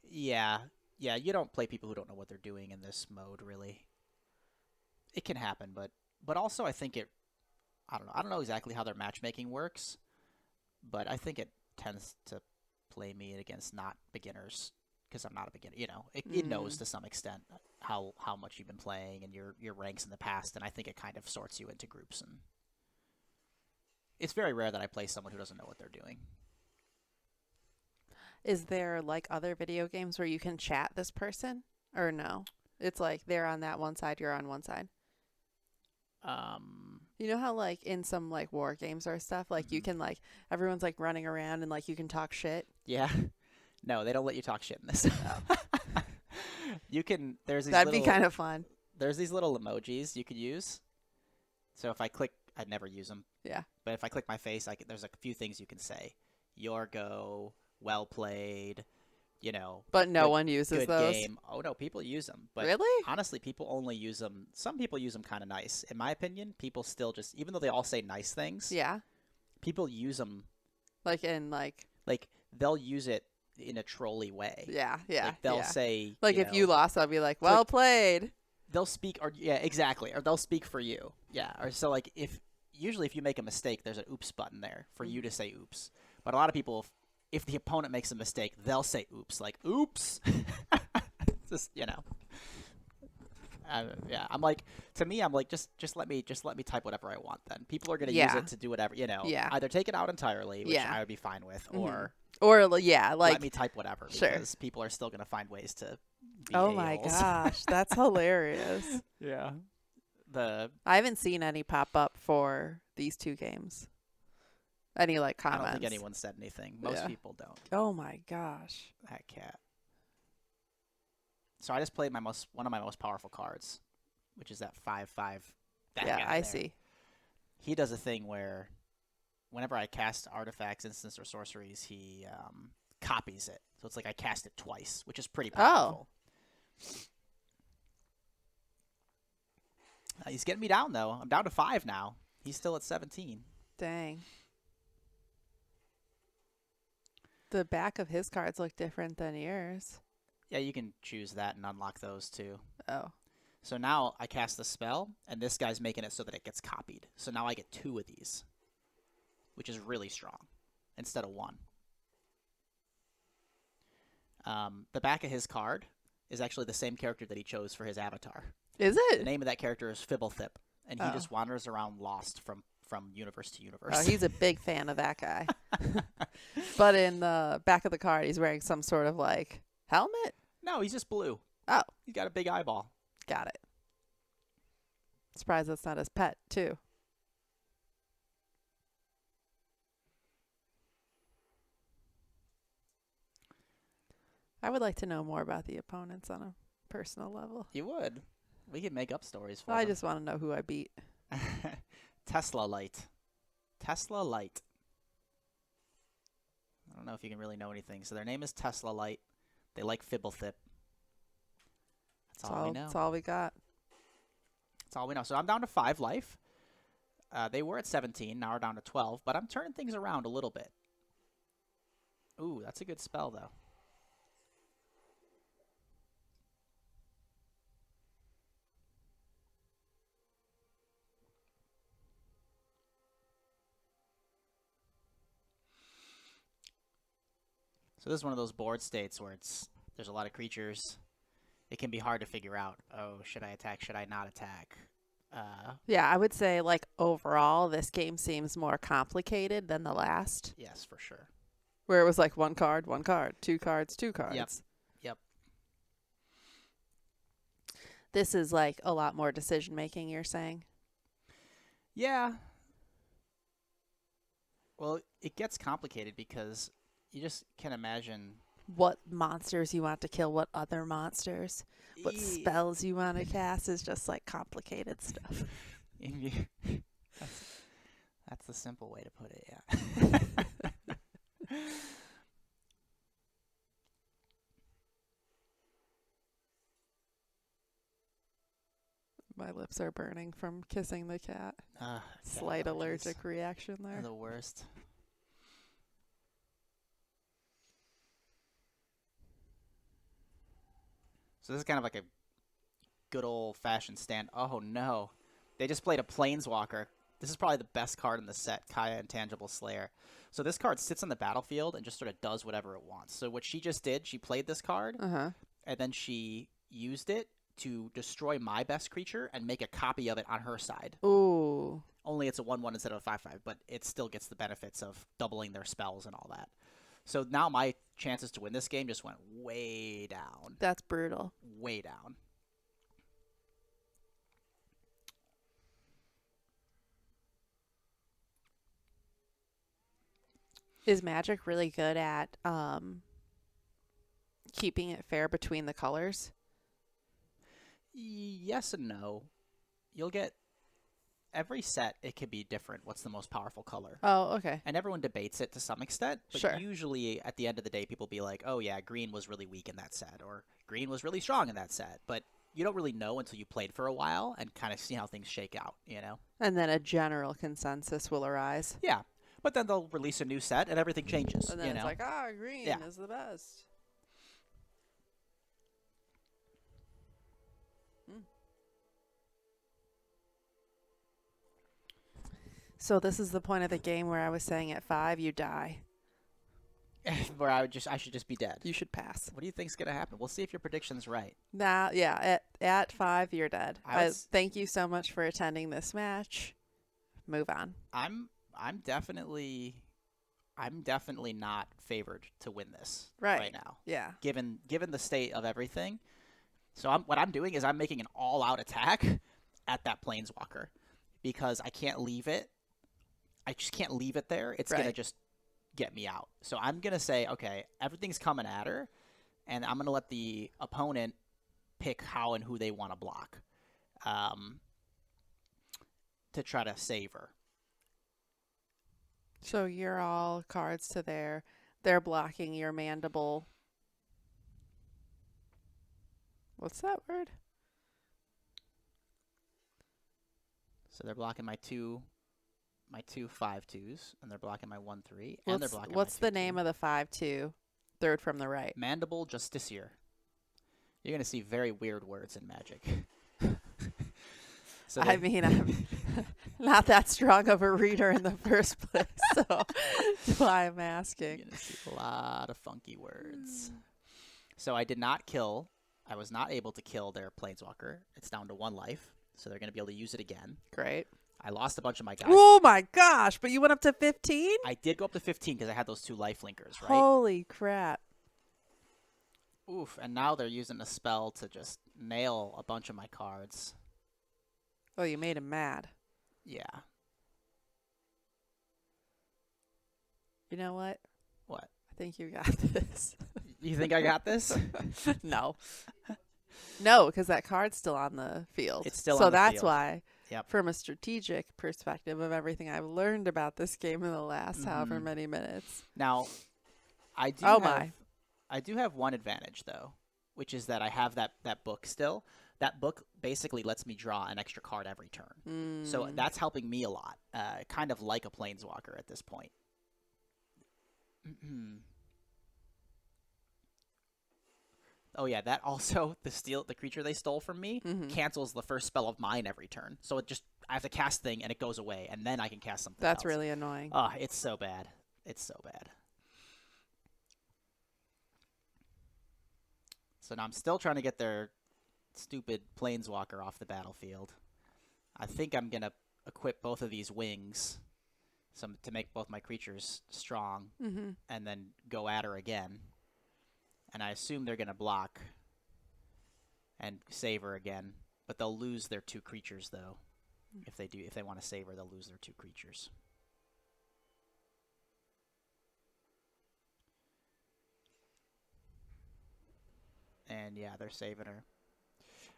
Yeah. Yeah, you don't play people who don't know what they're doing in this mode, really. It can happen, but also I think I don't know exactly how their matchmaking works, but I think it tends to play me against not beginners because I'm not a beginner. You know, it knows to some extent how much you've been playing and your ranks in the past, and I think it kind of sorts you into groups. And it's very rare that I play someone who doesn't know what they're doing. Is there like other video games where you can chat this person, or no? It's like they're on that one side, you're on one side. You know how like in some like war games or stuff, like you can like everyone's like running around and like you can talk shit. Yeah. No, they don't let you talk shit in this. You can. That'd be kind of fun. There's these little emojis you could use. So if I click, I'd never use them. Yeah. But if I click my face, there's a few things you can say. Your go, well played, you know. But no one uses good those. Game. Oh no, people use them. But really? Honestly, people only use them. Some people use them kind of nice. In my opinion, people still just, even though they all say nice things. Yeah. People use them. Like in like they'll use it in a trolly way. Yeah, yeah. Like they'll say, like if you lost, I'll be like, well played. They'll speak, or yeah, exactly, or they'll speak for you. Yeah, or so like usually if you make a mistake, there's an oops button there for you to say oops. But a lot of people, if the opponent makes a mistake, they'll say oops, like oops. Just, you know. Yeah, I'm like, to me, I'm like, just let me type whatever I want. Then people are gonna use it to do whatever, you know. Yeah. Either take it out entirely, which I would be fine with, or yeah, like let me type whatever, because people are still gonna find ways to. Be oh my gosh, that's hilarious. Yeah. I haven't seen any pop up for these two games. Any like comments? I don't think anyone said anything. Most people don't. Oh my gosh. That cat. So I just played one of my most powerful cards, which is that 5/5. Yeah, I see. He does a thing where whenever I cast artifacts, instants, or sorceries, he copies it. So it's like I cast it twice, which is pretty powerful. He's getting me down, though. I'm down to 5 now. He's still at 17. Dang. The back of his cards look different than yours. Yeah, you can choose that and unlock those, too. Oh. So now I cast the spell, and this guy's making it so that it gets copied. So now I get 2 of these, which is really strong, instead of 1. The back of his card is actually the same character that he chose for his avatar. Is it? The name of that character is Fibblethip, and he just wanders around lost from universe to universe. Oh, he's a big fan of that guy. But in the back of the card, he's wearing some sort of, like, helmet? No, he's just blue. Oh. He's got a big eyeball. Got it. Surprised that's not his pet, too. I would like to know more about the opponents on a personal level. You would. We could make up stories for I them. just want to know who I beat. Tesla Light. Tesla Light. I don't know if you can really know anything. So their name is Tesla Light. They like Fibblethip. That's all we know. That's all we got. That's all we know. So I'm down to 5 life. They were at 17. Now we're down to 12. But I'm turning things around a little bit. Ooh, that's a good spell, though. So this is one of those board states where there's a lot of creatures. It can be hard to figure out. Oh, should I attack? Should I not attack? Yeah, I would say, like, overall, this game seems more complicated than the last. Yes, for sure. Where it was like 1 card, 1 card, 2 cards, 2 cards. Yep. This is like a lot more decision making, you're saying? Yeah. Well, it gets complicated because you just can imagine What monsters you want to kill, what other monsters, what spells you want to cast is just like complicated stuff. That's the simple way to put it, yeah. My lips are burning from kissing the cat. Slight allergies. allergic reaction there. They're the worst. So this is kind of like a good old-fashioned stand. Oh, no. They just played a Planeswalker. This is probably the best card in the set, Kaya Intangible Slayer. So this card sits on the battlefield and just sort of does whatever it wants. So what she just did, she played this card, and then she used it to destroy my best creature and make a copy of it on her side. Ooh. Only it's a 1/1 instead of a 5/5, but it still gets the benefits of doubling their spells and all that. So now my chances to win this game just went way down. That's brutal. Way down. Is Magic really good at keeping it fair between the colors? Yes and no. You'll get every set, it could be different. What's the most powerful color? Oh, okay. And everyone debates it to some extent. But Sure. usually at the end of the day, people be like, oh, yeah, green was really weak in that set, or green was really strong in that set. But you don't really know until you played for a while and kind of see how things shake out, you know? And then a general consensus will arise. Yeah. But then they'll release a new set and everything changes, And then you it's know? like, green is the best. So this is the point of the game where I was saying at 5 you die. Where I should just be dead. You should pass. What do you think's gonna happen? We'll see if your prediction's right. Now, yeah, at 5 you're dead. Thank you so much for attending this match. Move on. I'm definitely not favored to win this right now. Yeah. Given the state of everything. So what I'm doing is I'm making an all-out attack at that Planeswalker because I can't leave it. I just can't leave it there. It's going to just get me out. So I'm going to say, okay, everything's coming at her, and I'm going to let the opponent pick how and who they want to block to try to save her. So you're all cards to they're blocking your mandible. What's that word? So they're blocking my two 5/2s, and they're blocking my 1/3, and they're blocking what's my the name of the 5/2? Third from the right. Mandible Justiciar. You're going to see very weird words in Magic. So I mean, I'm not that strong of a reader in the first place, so that's why I'm asking. You're going to see a lot of funky words. So I was not able to kill their Planeswalker. It's down to 1 life, so they're going to be able to use it again. Great. I lost a bunch of my guys. Oh my gosh, but you went up to 15? I did go up to 15 because I had those 2 lifelinkers, right? Holy crap. Oof, and now they're using a spell to just nail a bunch of my cards. Oh, you made him mad. Yeah. You know what? What? I think you got this. You think I got this? No. No, because that card's still on the field. It's still so on the that's field. why, Yep. from a strategic perspective of everything I've learned about this game in the last however Mhm. many minutes. Now, I do Oh, have my. I do have one advantage though, which is that I have that book still. That book basically lets me draw an extra card every turn. So that's helping me a lot. Kind of like a planeswalker at this point. Oh yeah, that also the creature they stole from me cancels the first spell of mine every turn. So I have to cast thing and it goes away, and then I can cast something That's else. really annoying. Oh, it's so bad. It's so bad. So now I'm still trying to get their stupid planeswalker off the battlefield. I think I'm gonna equip both of these wings, to make both my creatures strong, and then go at her again. And I assume they're gonna block and save her again, but they'll lose their 2 creatures though. If they want to save her, they'll lose their 2 creatures. And yeah, they're saving her.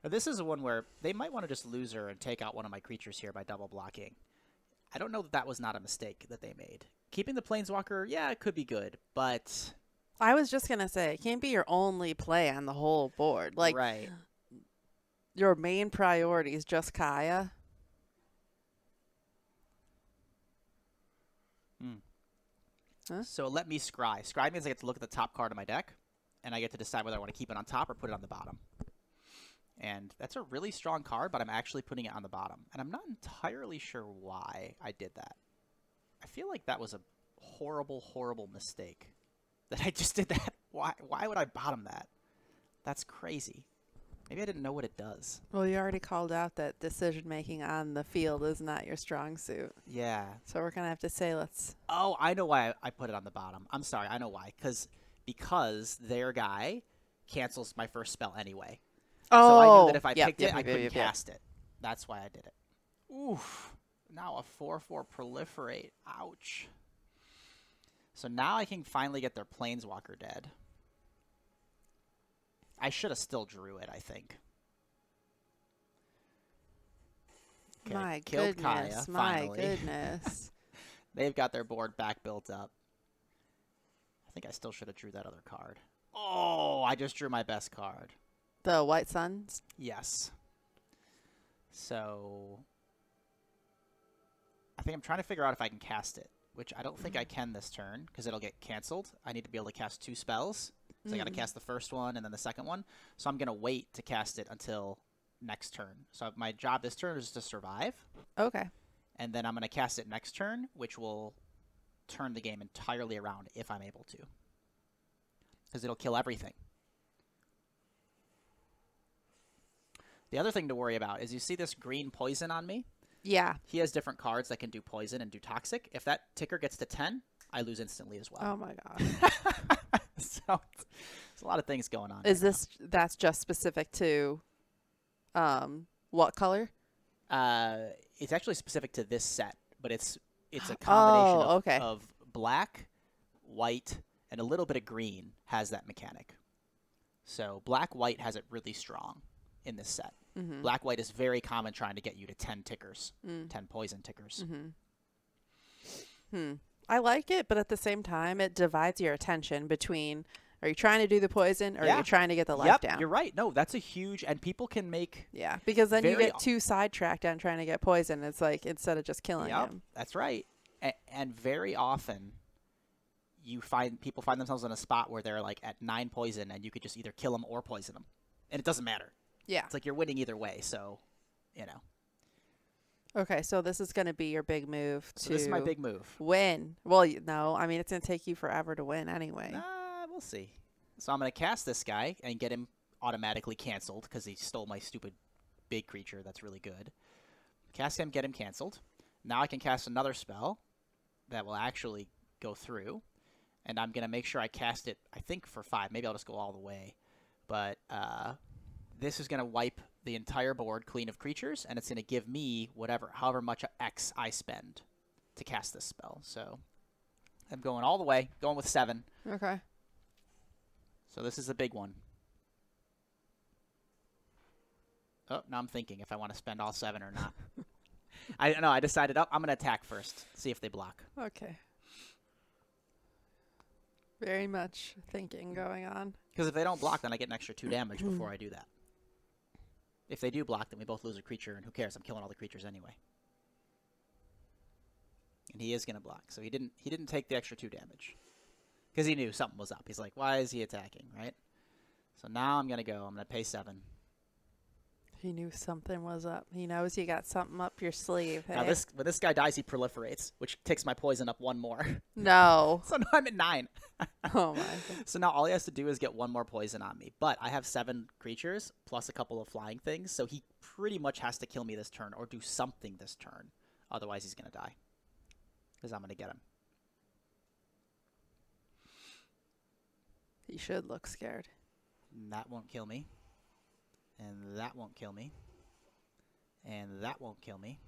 Now, this is the one where they might want to just lose her and take out one of my creatures here by double blocking. I don't know that was not a mistake that they made. Keeping the planeswalker, yeah, it could be good, but I was just going to say, it can't be your only play on the whole board. Like, right. Your main priority is just Kaya. Huh? So let me scry. Scry means I get to look at the top card of my deck, and I get to decide whether I want to keep it on top or put it on the bottom. And that's a really strong card, but I'm actually putting it on the bottom. And I'm not entirely sure why I did that. I feel like that was a horrible, horrible mistake that I just did that. Why would I bottom that? That's crazy. Maybe I didn't know what it does. Well, you already called out that decision-making on the field is not your strong suit. Yeah. So we're going to have to say let's... Oh, I know why I put it on the bottom. I'm sorry. I know why. Because their guy cancels my first spell anyway. Oh, so I knew that if I picked it, I couldn't cast it. That's why I did it. Oof. Now a 4/4 proliferate. Ouch. So now I can finally get their planeswalker dead. I should have still drew it, I think. Okay, My killed goodness. Kaya, My finally. goodness. They've got their board back built up. I think I still should have drew that other card. Oh, I just drew my best card. The White Suns? Yes. So I think I'm trying to figure out if I can cast it, which I don't think I can this turn because it'll get canceled. I need to be able to cast 2 spells. So I got to cast the first one and then the second one. So I'm going to wait to cast it until next turn. So my job this turn is to survive. Okay. And then I'm going to cast it next turn, which will turn the game entirely around if I'm able to. Because it'll kill everything. The other thing to worry about is you see this green poison on me? Yeah. He has different cards that can do poison and do toxic. If that ticker gets to 10, I lose instantly as well. Oh, my God. So there's a lot of things going on. Is that's just specific to what color? It's actually specific to this set, but it's a combination of black, white, and a little bit of green has that mechanic. So black-white has it really strong in this set. Mm-hmm. Black-white is very common trying to get you to 10 tickers, 10 poison tickers. I like it, but at the same time, it divides your attention between are you trying to do the poison or are you trying to get the life down? You're right. No, that's a huge, and people can make... Yeah, because then you get too sidetracked on trying to get poison. It's like instead of just killing him. That's right. And very often, people find themselves in a spot where they're like at 9 poison, and you could just either kill them or poison them. And it doesn't matter. Yeah. It's like you're winning either way, so, Okay, so this is going to be your big move to this is my big move. Win. Well, no, I mean, it's going to take you forever to win anyway. We'll see. So I'm going to cast this guy and get him automatically canceled because he stole my stupid big creature that's really good. Cast him, get him canceled. Now I can cast another spell that will actually go through, and I'm going to make sure I cast it, I think, for 5. Maybe I'll just go all the way. But this is going to wipe the entire board clean of creatures, and it's going to give me however much X I spend to cast this spell. So I'm going all the way, going with 7. Okay. So this is a big one. Oh, now I'm thinking if I want to spend all 7 or not. I don't know. I decided, I'm going to attack first. See if they block. Okay. Very much thinking going on. Because if they don't block, then I get an extra 2 damage before I do that. If they do block, then we both lose a creature, and who cares? I'm killing all the creatures anyway. And he is going to block. So he didn't take the extra 2 damage. Because he knew something was up. He's like, why is he attacking, right? So now I'm going to go. I'm going to pay 7. He knew something was up. He knows you got something up your sleeve. Hey? Now when this guy dies, he proliferates, which takes my poison up 1 more. No. So now I'm at 9. Oh, my God. So now all he has to do is get 1 more poison on me. But I have 7 creatures plus a couple of flying things, so he pretty much has to kill me this turn or do something this turn. Otherwise, he's going to die. Because I'm going to get him. He should look scared. And that won't kill me. And that won't kill me. And that won't kill me.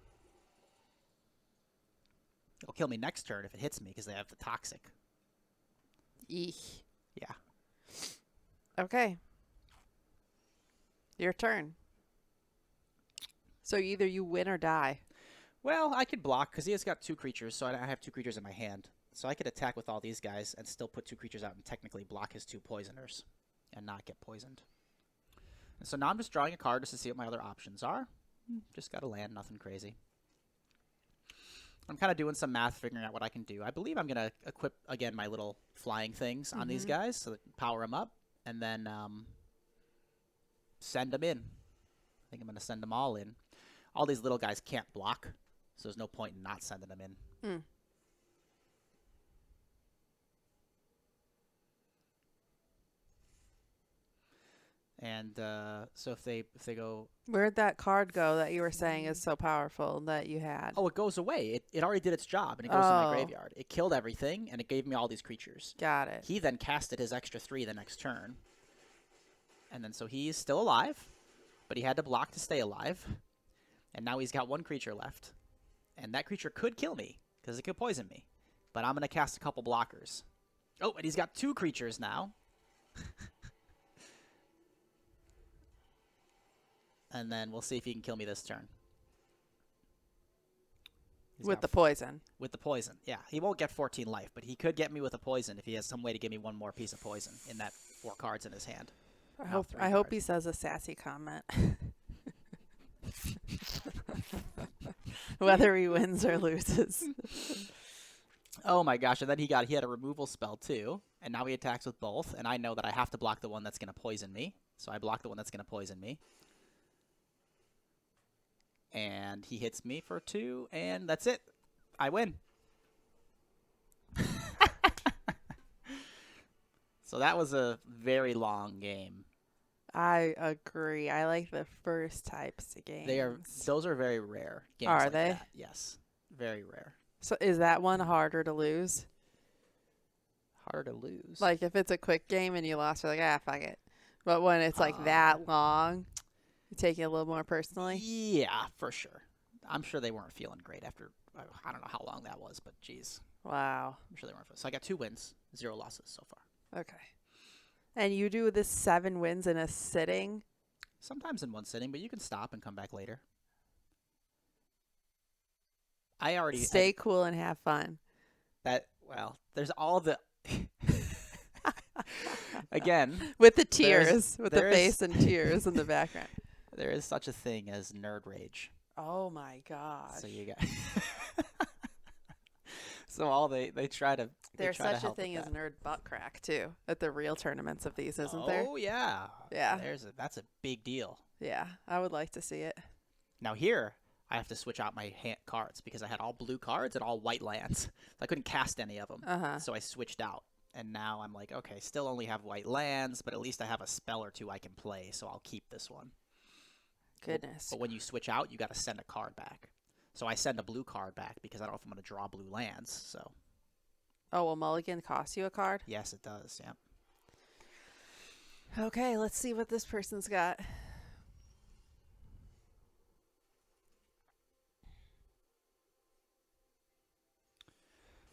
It'll kill me next turn if it hits me because they have the toxic. Eek. Yeah. Okay. Your turn. So either you win or die. Well, I could block because he has got 2 creatures, so I have 2 creatures in my hand. So I could attack with all these guys and still put 2 creatures out and technically block his 2 poisoners and not get poisoned. And so now I'm just drawing a card just to see what my other options are. Just got to land, nothing crazy. I'm kind of doing some math, figuring out what I can do. I believe I'm going to equip, again, my little flying things on these guys so that power them up and then send them in. I think I'm going to send them all in. All these little guys can't block, so there's no point in not sending them in. And so if they go... Where'd that card go that you were saying is so powerful that you had? Oh, it goes away. It already did its job, and it goes to my graveyard. It killed everything, and it gave me all these creatures. Got it. He then casted his extra 3 the next turn. And then so he's still alive, but he had to block to stay alive. And now he's got 1 creature left. And that creature could kill me, because it could poison me. But I'm going to cast a couple blockers. Oh, and he's got 2 creatures now. And then we'll see if he can kill me this turn. With the poison. With the poison, yeah. He won't get 14 life, but he could get me with a poison if he has some way to give me 1 more piece of poison in that 4 cards in his hand. I hope he says a sassy comment. Whether he wins or loses. Oh my gosh, and then he had a removal spell too, and now he attacks with both, and I know that I have to block the one that's going to poison me, so I block the one that's going to poison me. And he hits me for 2, and that's it. I win. So that was a very long game. I agree. I like the first types of games. Those are very rare games. Are like they? That. Yes, very rare. So is that one harder to lose? Harder to lose. Like if it's a quick game and you lost, you're like, fuck it. But when it's like that long, you take it a little more personally? Yeah, for sure. I'm sure they weren't feeling great after, I don't know how long that was, but geez. Wow. I'm sure they weren't. So I got 2 wins, 0 losses so far. Okay. And you do this 7 wins in a sitting? Sometimes in one sitting, but you can stop and come back later. I already... Stay cool and have fun. There's all the... Again... With the tears. With the face and tears in the background. There is such a thing as nerd rage. Oh my gosh. So you got... So all they try to... There's such a thing as nerd butt crack, too, at the real tournaments of these, isn't there? Oh, yeah. Yeah. That's a big deal. Yeah, I would like to see it. Now here, I have to switch out my cards because I had all blue cards and all white lands. I couldn't cast any of them. So I switched out. And now I'm like, okay, still only have white lands, but at least I have a spell or 2 I can play, so I'll keep this one. Goodness. But when you switch out, you got to send a card back. So I send a blue card back because I don't know if I'm going to draw blue lands. So. Oh, will Mulligan cost you a card? Yes, it does. Yeah. Okay, let's see what this person's got.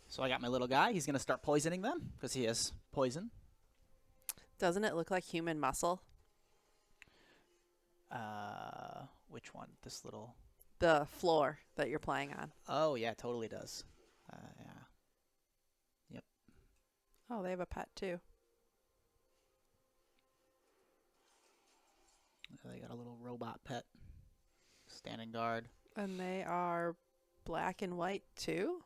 So I got my little guy. He's going to start poisoning them because he has poison. Doesn't it look like human muscle? Which one? This little... The floor that you're playing on. Oh, yeah, it totally does. Yeah. Yep. Oh, they have a pet too. They got a little robot pet. Standing guard. And they are black and white too?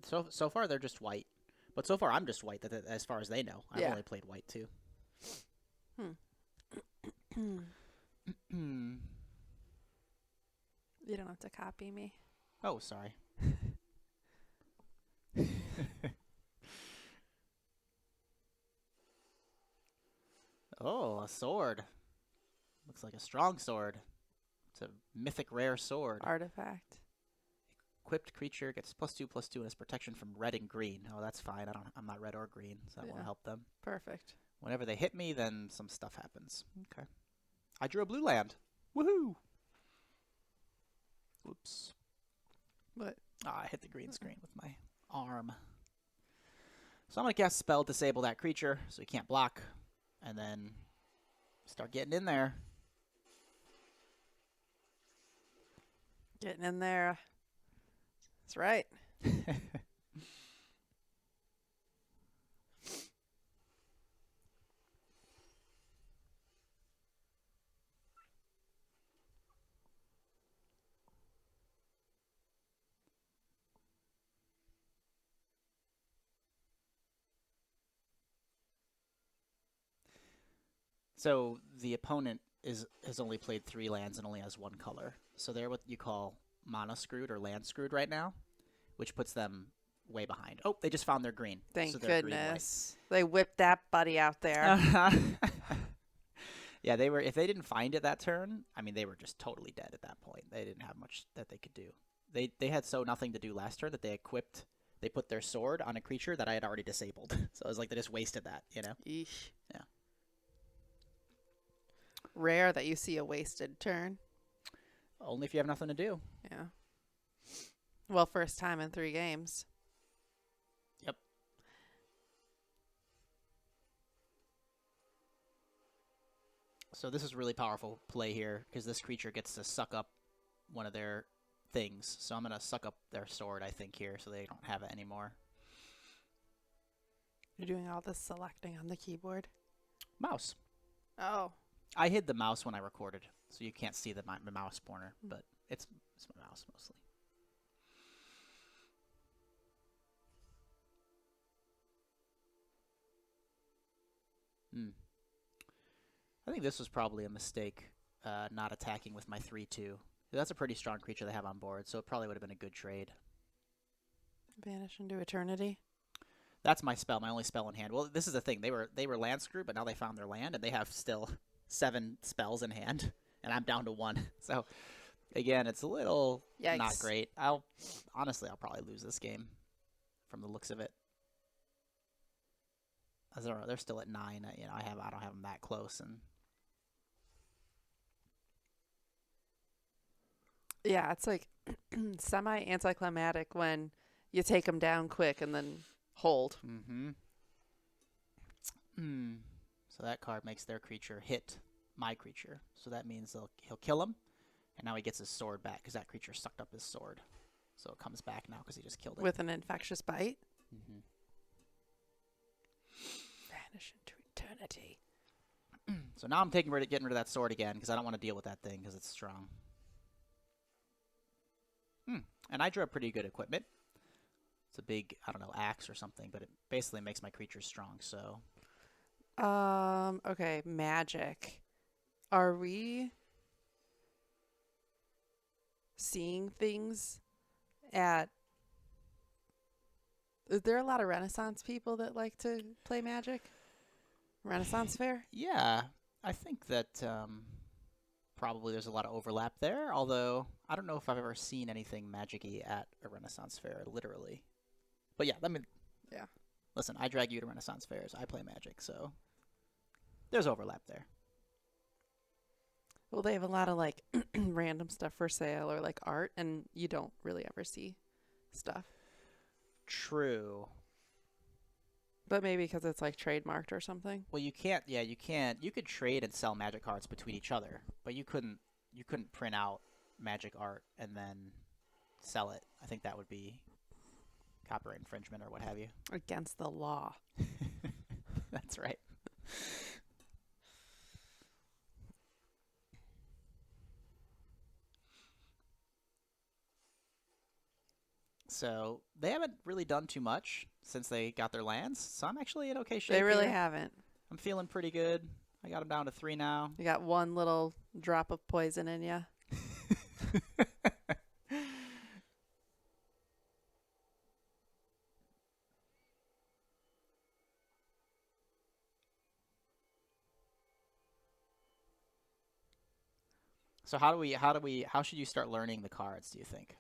So far, they're just white. But so far, I'm just white, as far as they know. I've only played white, too. You don't have to copy me. Oh, sorry. Oh, a sword. Looks like a strong sword. It's a mythic rare sword. Artifact. Equipped creature gets +2/+2 and its protection from red and green. Oh, that's fine. I'm not red or green, so that won't help them. Perfect. Whenever they hit me, then some stuff happens. Okay. I drew a blue land. Woohoo! Oops. What? I hit the green screen with my arm. So I'm going to cast a spell, disable that creature so he can't block, and then start getting in there. Getting in there. That's right. So the opponent has only played 3 lands and only has 1 color. So they're what you call mana screwed or land screwed right now, which puts them way behind. Oh, they just found their green. Thank so they're goodness. They whipped that buddy out there. Yeah, they were. If they didn't find it that turn, I mean, they were just totally dead at that point. They didn't have much that they could do. They had so nothing to do last turn that they equipped. They put their sword on a creature that I had already disabled. So it was like they just wasted that, you know? Eesh. Yeah. Rare that you see a wasted turn. Only if you have nothing to do. Yeah. Well, first time in 3 games. Yep. So this is really powerful play here because this creature gets to suck up one of their things. So I'm going to suck up their sword, I think, here so they don't have it anymore. You're doing all this selecting on the keyboard? Mouse. Oh. I hid the mouse when I recorded, so you can't see my mouse pointer, but it's my mouse mostly. I think this was probably a mistake, not attacking with my 3/2. That's a pretty strong creature they have on board, so it probably would have been a good trade. Vanish into eternity. That's my spell, my only spell in hand. Well, this is the thing. They were land screwed, but now they found their land, and they have still 7 spells in hand, and I'm down to 1. So, again, it's a little not great. I'll probably lose this game from the looks of it. As they're still at 9. You know, I don't have them that close, and yeah, it's like semi-anticlimactic when you take them down quick and then hold. So that card makes their creature hit my creature. So that means he'll kill him, and now he gets his sword back because that creature sucked up his sword. So it comes back now because he just killed it. With an infectious bite? Vanish into eternity. So now I'm getting rid of that sword again because I don't want to deal with that thing because it's strong. And I drew a pretty good equipment. It's a big, I don't know, axe or something, but it basically makes my creature strong, so. Okay, magic. Are we seeing things at... Is there a lot of Renaissance people that like to play Magic? Renaissance Fair? Yeah, I think that probably there's a lot of overlap there, although I don't know if I've ever seen anything Magic-y at a Renaissance Fair, literally. But yeah, listen, I drag you to Renaissance Fairs. I play Magic, so there's overlap there. Well, they have a lot of like random stuff for sale or like art, and you don't really ever see stuff. True. But maybe because it's like trademarked or something. Well, you can't. Yeah, you can't. You could trade and sell Magic cards between each other, but you couldn't. You couldn't print out Magic art and then sell it. I think that would be copyright infringement or what have you. Against the law. That's right. So they haven't really done too much since they got their lands. So I'm actually in okay shape. They really here. haven't. I'm feeling pretty good. I got them down to 3 now. You got one little drop of poison in you. So how should you start learning the cards, do you think?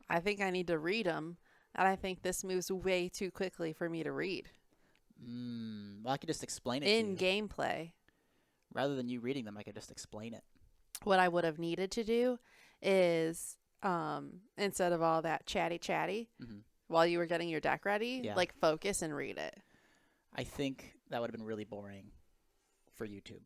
I think I need to read them, and I think this moves way too quickly for me to read. Well, I could just explain it In to you. gameplay. Rather than you reading them, I could just explain it. What I would have needed to do is, instead of all that chatty, while you were getting your deck ready, Yeah. like focus and read it. I think that would have been really boring for YouTube.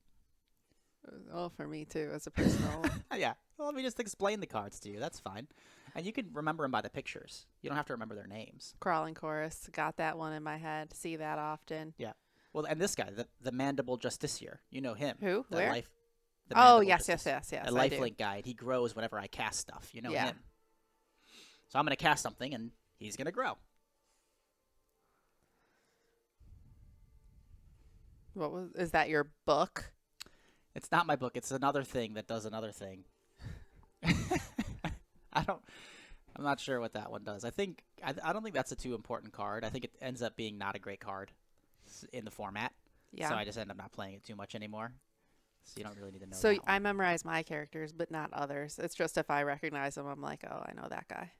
Oh, for me too, as a personal. Yeah. Well, let me just explain the cards to you. That's fine. And you can remember them by the pictures. You don't have to remember their names. Crawling Chorus. Got that one in my head. See that often. Yeah. Well, and this guy, the Mandible Justiciar. You know him. Who? The Where? the Oh, Mandible yes. A I do. lifelink guide. He grows whenever I cast stuff. You know Yeah. him. So I'm going to cast something, and he's going to grow. Is that your book? It's not my book. It's another thing that does another thing. I'm not sure what that one does. I don't think that's a too important card. I think it ends up being not a great card in the format. Yeah. So I just end up not playing it too much anymore. So you don't really need to know So that one. I memorize my characters, but not others. It's just if I recognize them, I'm like, oh, I know that guy.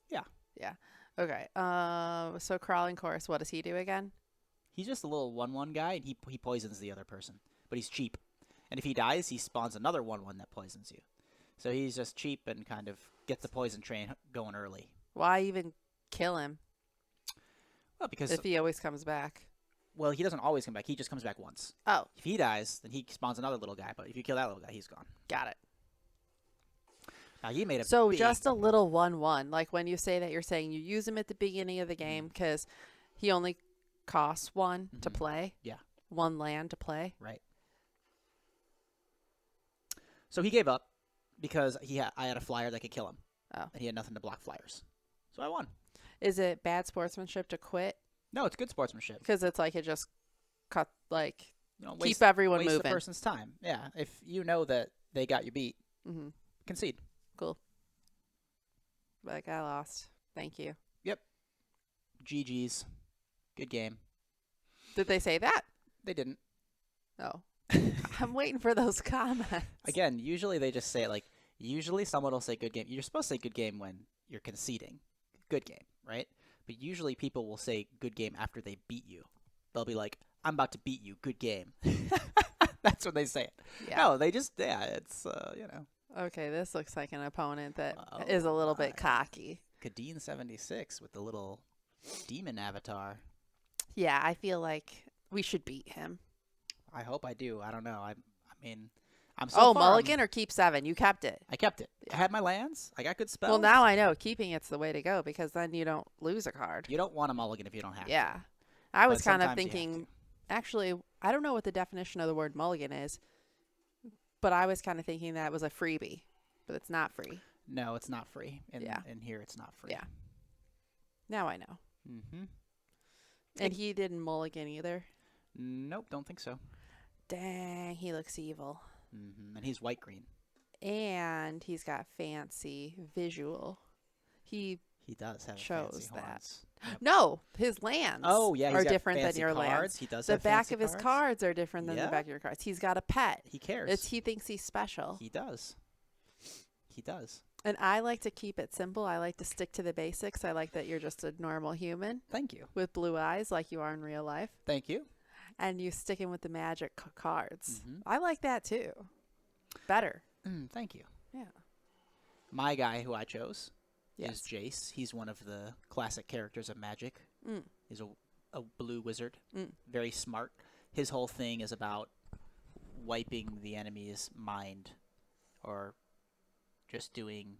Yeah. Yeah. Okay. So Crawling Chorus, what does he do again? He's just a little 1/1 guy, and he poisons the other person. But he's cheap. And if he dies, he spawns another 1/1 that poisons you. So he's just cheap and kind of gets the poison train going early. Why even kill him Well, because if he always comes back? well, he doesn't always come back. He just comes back once. Oh, If he dies, then he spawns another little guy. But if you kill that little guy, he's gone. got it. Now he made a So big, just a little 1/1. Like when you say that, you're saying you use him at the beginning of the game because he only costs 1 to play. Yeah. 1 land to play. right. So he gave up because I had a flyer that could kill him. Oh. And he had nothing to block flyers. So I won. Is it bad sportsmanship to quit? No, it's good sportsmanship. Because it's like it just cut, like, You know, keep everyone waste the moving. person's time. Yeah, if you know that they got you beat, concede. Cool. Like, I lost. Thank you. GG's. Good game. Did they say that? They didn't. Oh. I'm waiting for those comments. Again, usually they just say it like, usually someone will say good game. You're supposed to say good game when you're conceding. Good game, right? But usually people will say good game after they beat you. They'll be like, I'm about to beat you. Good game. That's when they say it. Yeah. No, they just, it's, Okay, this looks like an opponent that Oh is a little bit my. cocky. Kadeen 76 with the little demon avatar. Yeah, I feel like we should beat him. I hope I do. I don't know. I mean, I'm Oh, mulligan or keep 7? You kept it. I kept it. I had my lands. I got good spells. Well, now I know keeping it's the way to go because then you don't lose a card. You don't want a mulligan if you don't have to. Yeah. I was But kind of sometimes you have thinking, to. actually, I don't know what the definition of the word mulligan is, but I was kind of thinking that was a freebie, but it's not free. No, it's not free. Yeah. In here, it's not free. Yeah. Now I know. Mm-hmm. And he didn't mulligan either. Nope, don't think so. Dang, he looks evil. Mm-hmm. And he's white-green. And he's got fancy visual. He does have chose fancy that. horns. Yep. No, his lands Oh, yeah, he's are got different than fancy your cards. lands. He does The have back fancy of his cards. cards are different than the Yeah. back of your cards. He's got a pet. He cares. He thinks he's special. He does. He does. And I like to keep it simple. I like to stick to the basics. I like that you're just a normal human Thank you. with blue eyes like you are in real life. Thank you. And you sticking with the magic cards. Mhm. I like that too. Better. Thank you. Yeah. My guy who I chose Yes. is Jace. He's one of the classic characters of Magic. Mm. He's a a blue wizard, Mm. very smart. His whole thing is about wiping the enemy's mind, or just doing,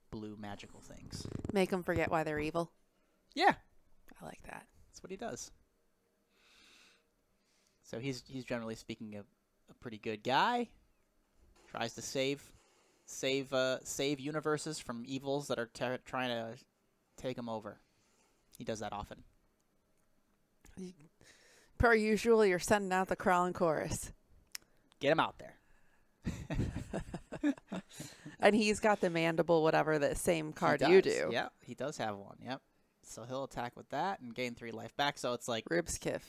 blue magical things. Make them forget why they're evil. Yeah, I like that. that's what he does. So he's generally speaking a pretty good guy. Tries to save universes from evils that are trying to take him over. He does that often. Per usual, you're sending out the crawling chorus. Get him out there. And he's got the mandible, whatever, the same card you do. Yeah, he does have one. Yep. So he'll attack with that and gain 3 life back. So it's like Ribs kiff.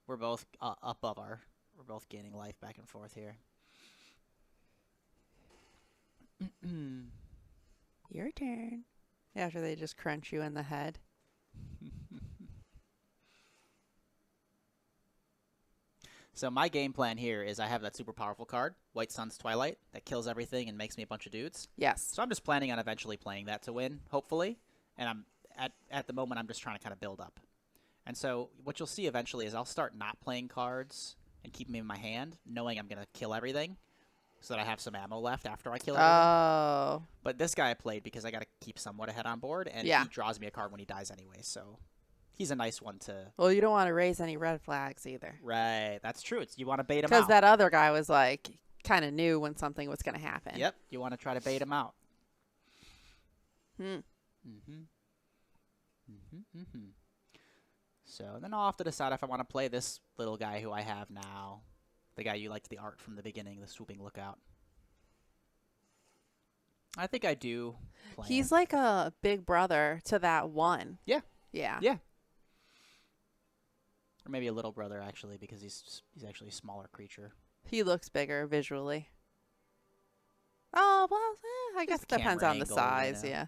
we're both we're both gaining life back and forth here. Your turn. After they just crunch you in the head. So my game plan here is I have that super powerful card, White Sun's Twilight, that kills everything and makes me a bunch of dudes. Yes. So I'm just planning on eventually playing that to win, hopefully. And I'm at the moment I'm just trying to kind of build up. And so what you'll see eventually is I'll start not playing cards and keep them in my hand, knowing I'm going to kill everything, so that I have some ammo left after I kill everything. Oh. But this guy I played because I got to keep somewhat ahead on board, and Yeah. he draws me a card when he dies anyway, so he's a nice one to... Well, you don't want to raise any red flags either. Right, that's true. You want to bait him out. Because that other guy was like, kind of knew when something was going to happen. Yep, you want to try to bait him out. Hmm. So then I'll have to decide if I want to play this little guy who I have now. The guy you liked the art from the beginning, the Swooping Lookout. I think I do play He's him. like a big brother to that one. Yeah. Yeah. Yeah. Or maybe a little brother, actually, because he's actually a smaller creature. He looks bigger visually. Oh, well, I guess it depends camera on the angle, size, you know. yeah.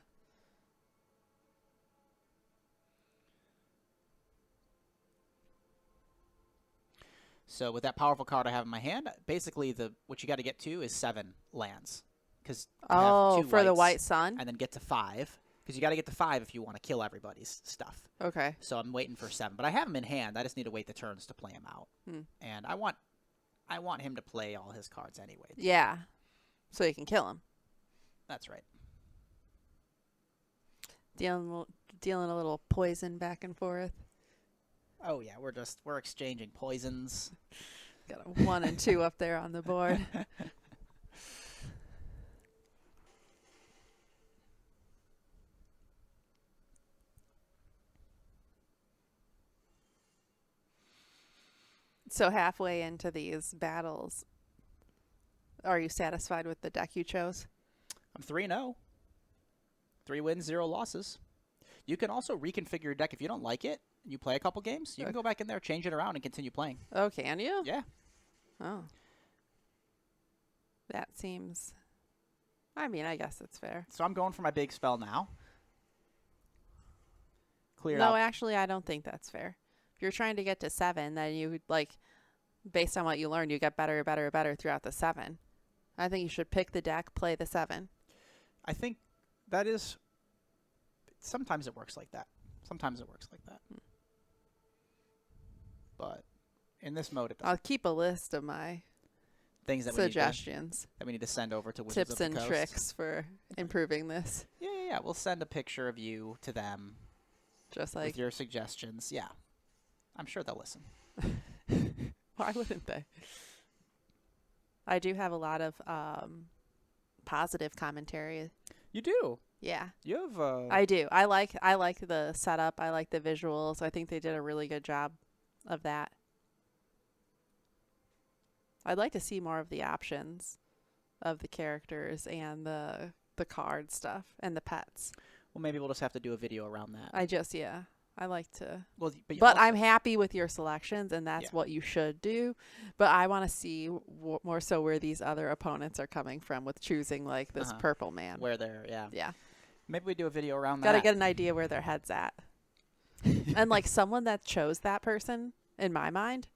So with that powerful card I have in my hand, basically what you got to get to is 7 lands. Because Oh, for the White Sun? and then get to 5. Because you got to get to 5 if you want to kill everybody's stuff. Okay. So I'm waiting for 7, but I have him in hand. I just need to wait the turns to play him out. And I want him to play all his cards anyway. Yeah. So you can kill him. That's right. Dealing a little poison back and forth. Oh yeah, we're exchanging poisons. Got a 1 and 2 up there on the board. So halfway into these battles, are you satisfied with the deck you chose? I'm 3-0. 3 wins, 0 losses. You can also reconfigure your deck if you don't like it. You play a couple games. You can go back in there, change it around, and continue playing. Oh, can you? Yeah. Oh. That seems... I mean, I guess it's fair. So I'm going for my big spell now. Clear No, out. actually, I don't think that's fair. If you're trying to get to 7, then you, like, based on what you learned, you get better, better, better throughout the 7. I think you should pick the deck, play the 7. I think that is... Sometimes it works like that. Sometimes it works like that. But in this mode, it doesn't. I'll keep a list of my Things that suggestions, we need to send over to Wizards tips of and the Coast. tricks for improving this. Yeah. We'll send a picture of you to them Just like, with your suggestions. Yeah. I'm sure they'll listen. why wouldn't they? I do have a lot of positive commentary. You do. Yeah, You have... I do. I like the setup. I like the visuals. I think they did a really good job of that. I'd like to see more of the options of the characters and the card stuff and the pets. Well, maybe we'll just have to do a video around that. I like to. Well, But I'm happy with your selections, and that's Yeah. what you should do. But I want to see more so where these other opponents are coming from with choosing like this purple man. where they're... Yeah. Yeah. Maybe we do a video around Got to that. get an idea where their head's at. And like someone that chose that person, in my mind,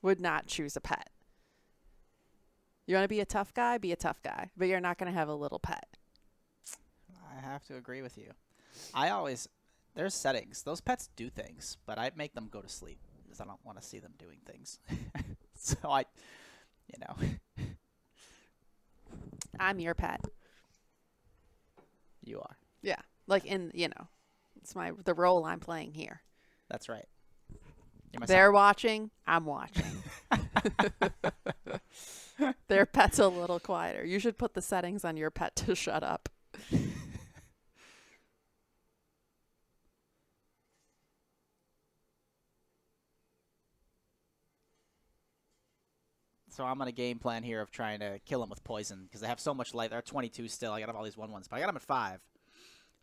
would not choose a pet. You want to be a tough guy? Be a tough guy. But you're not going to have a little pet. I have to agree with you. I always... there's settings. Those pets do things, but I make them go to sleep because I don't want to see them doing things. So you know. I'm your pet. You are. Yeah. Like it's the role I'm playing here. That's right. They're watching. I'm watching. Their pet's a little quieter. You should put the settings on your pet to shut up. So I'm on a game plan here of trying to kill them with poison because they have so much life. They're 22 still. I got all these 1/1s, but I got them at 5.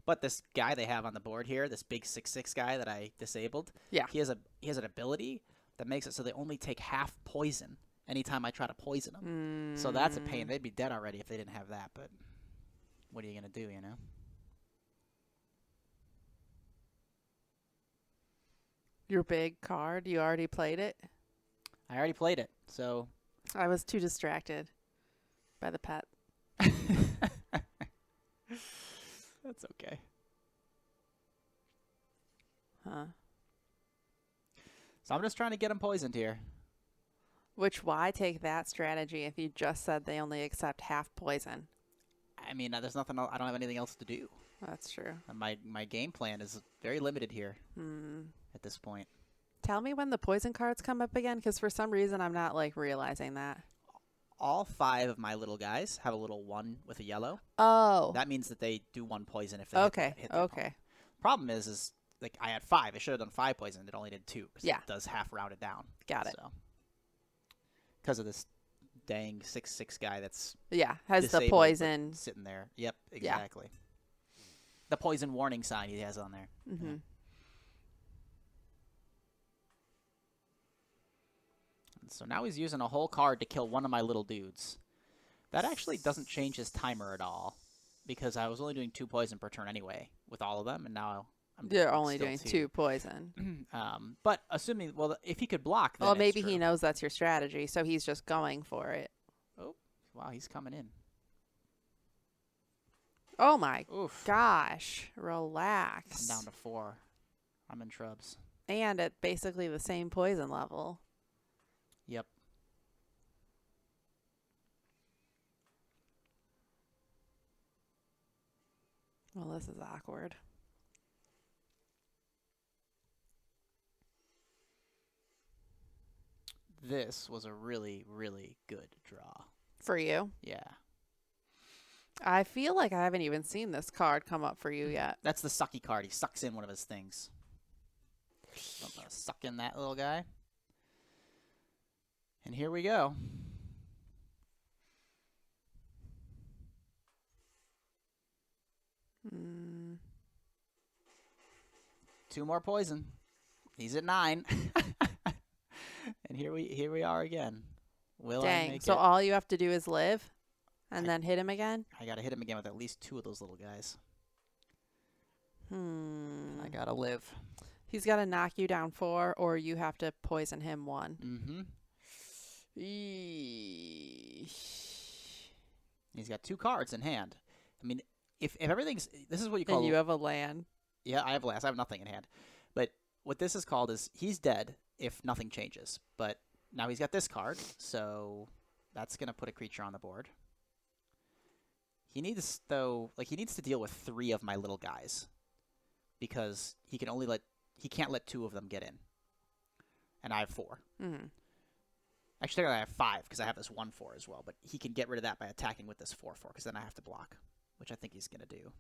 But this guy they have on the board here, this big 6/6 guy that I disabled, yeah, he has an ability that makes it so they only take half poison anytime I try to poison them. So that's a pain. They'd be dead already if they didn't have that. But what are you gonna do? You know. Your big card. You already played it. I already played it, so. I was too distracted by the pet. That's okay. Huh. So I'm just trying to get them poisoned here. Why take that strategy if you just said they only accept half poison? I mean, there's nothing else. I don't have anything else to do. That's true. My game plan is very limited here at this point. Tell me when the poison cards come up again, because for some reason I'm not realizing that. All 5 of my little guys have a little 1 with a yellow. Oh. That means that they do 1 poison if they hit okay. Problem is like I had 5. I should have done 5 poison. It only did 2 because it does half rounded down. Got it. So because of this dang 6/6 guy that's has the poison sitting there. Yep, exactly. Yeah. The poison warning sign he has on there. Mm-hmm. Yeah. So now he's using a whole card to kill one of my little dudes. That actually doesn't change his timer at all, because I was only doing 2 poison per turn anyway with all of them, and now you're only doing 2 poison. But assuming, if he could block, then maybe he knows that's your strategy, so he's just going for it. Oh, wow, he's coming in. Oh my gosh, relax. I'm down to 4. I'm in trubs. And at basically the same poison level. Yep. Well, this is awkward. This was a really, really good draw. For you? Yeah. I feel like I haven't even seen this card come up for you yet. That's the sucky card. He sucks in one of his things. So I'm going to suck in that little guy. And here we go. Mm. 2 more poison. He's at 9. And here we are again. Will I make so it? all you have to do is live and then hit him again? I got to hit him again with at least 2 of those little guys. I got to live. He's got to knock you down 4, or you have to poison him 1. Mm-hmm. He's got 2 cards in hand. I mean, if everything's... This is what you call... And you have a land. Yeah, I have last. I have nothing in hand. But what this is called is he's dead if nothing changes. But now he's got this card, so that's going to put a creature on the board. He needs, though... he needs to deal with 3 of my little guys. Because he can only let... He can't let 2 of them get in. And I have 4. Mm-hmm. Actually, I have 5 because I have this 1/4 as well. But he can get rid of that by attacking with this 4/4 because then I have to block, which I think he's going to do.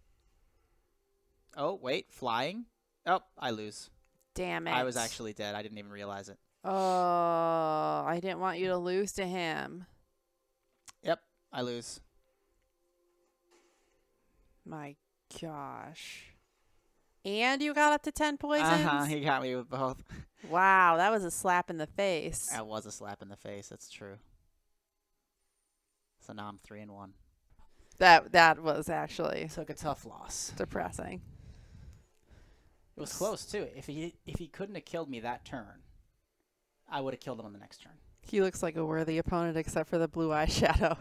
Oh, wait. Flying. Oh, I lose. Damn it. I was actually dead. I didn't even realize it. Oh, I didn't want you to lose to him. Yep, I lose. My gosh. And you got up to 10 poisons? He got me with both. Wow, that was a slap in the face. That was a slap in the face. That's true. So now I'm 3-1. That was actually Took a tough loss. depressing. It was close too. If he couldn't have killed me that turn, I would have killed him on the next turn. He looks like a worthy opponent except for the blue eyeshadow.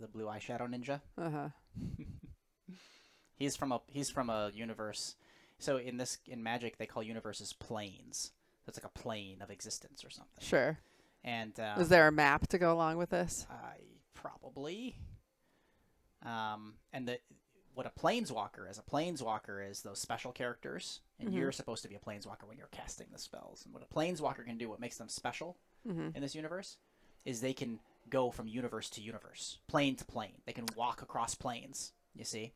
The blue eyeshadow ninja. Uh-huh. He's from a universe. So in Magic, they call universes planes. So it's like a plane of existence or something. Sure. And Is there a map to go along with this? Probably. And what a planeswalker is those special characters, and you're supposed to be a planeswalker when you're casting the spells. And what a planeswalker can do, what makes them special in this universe, is they can go from universe to universe, plane to plane. They can walk across planes, you see?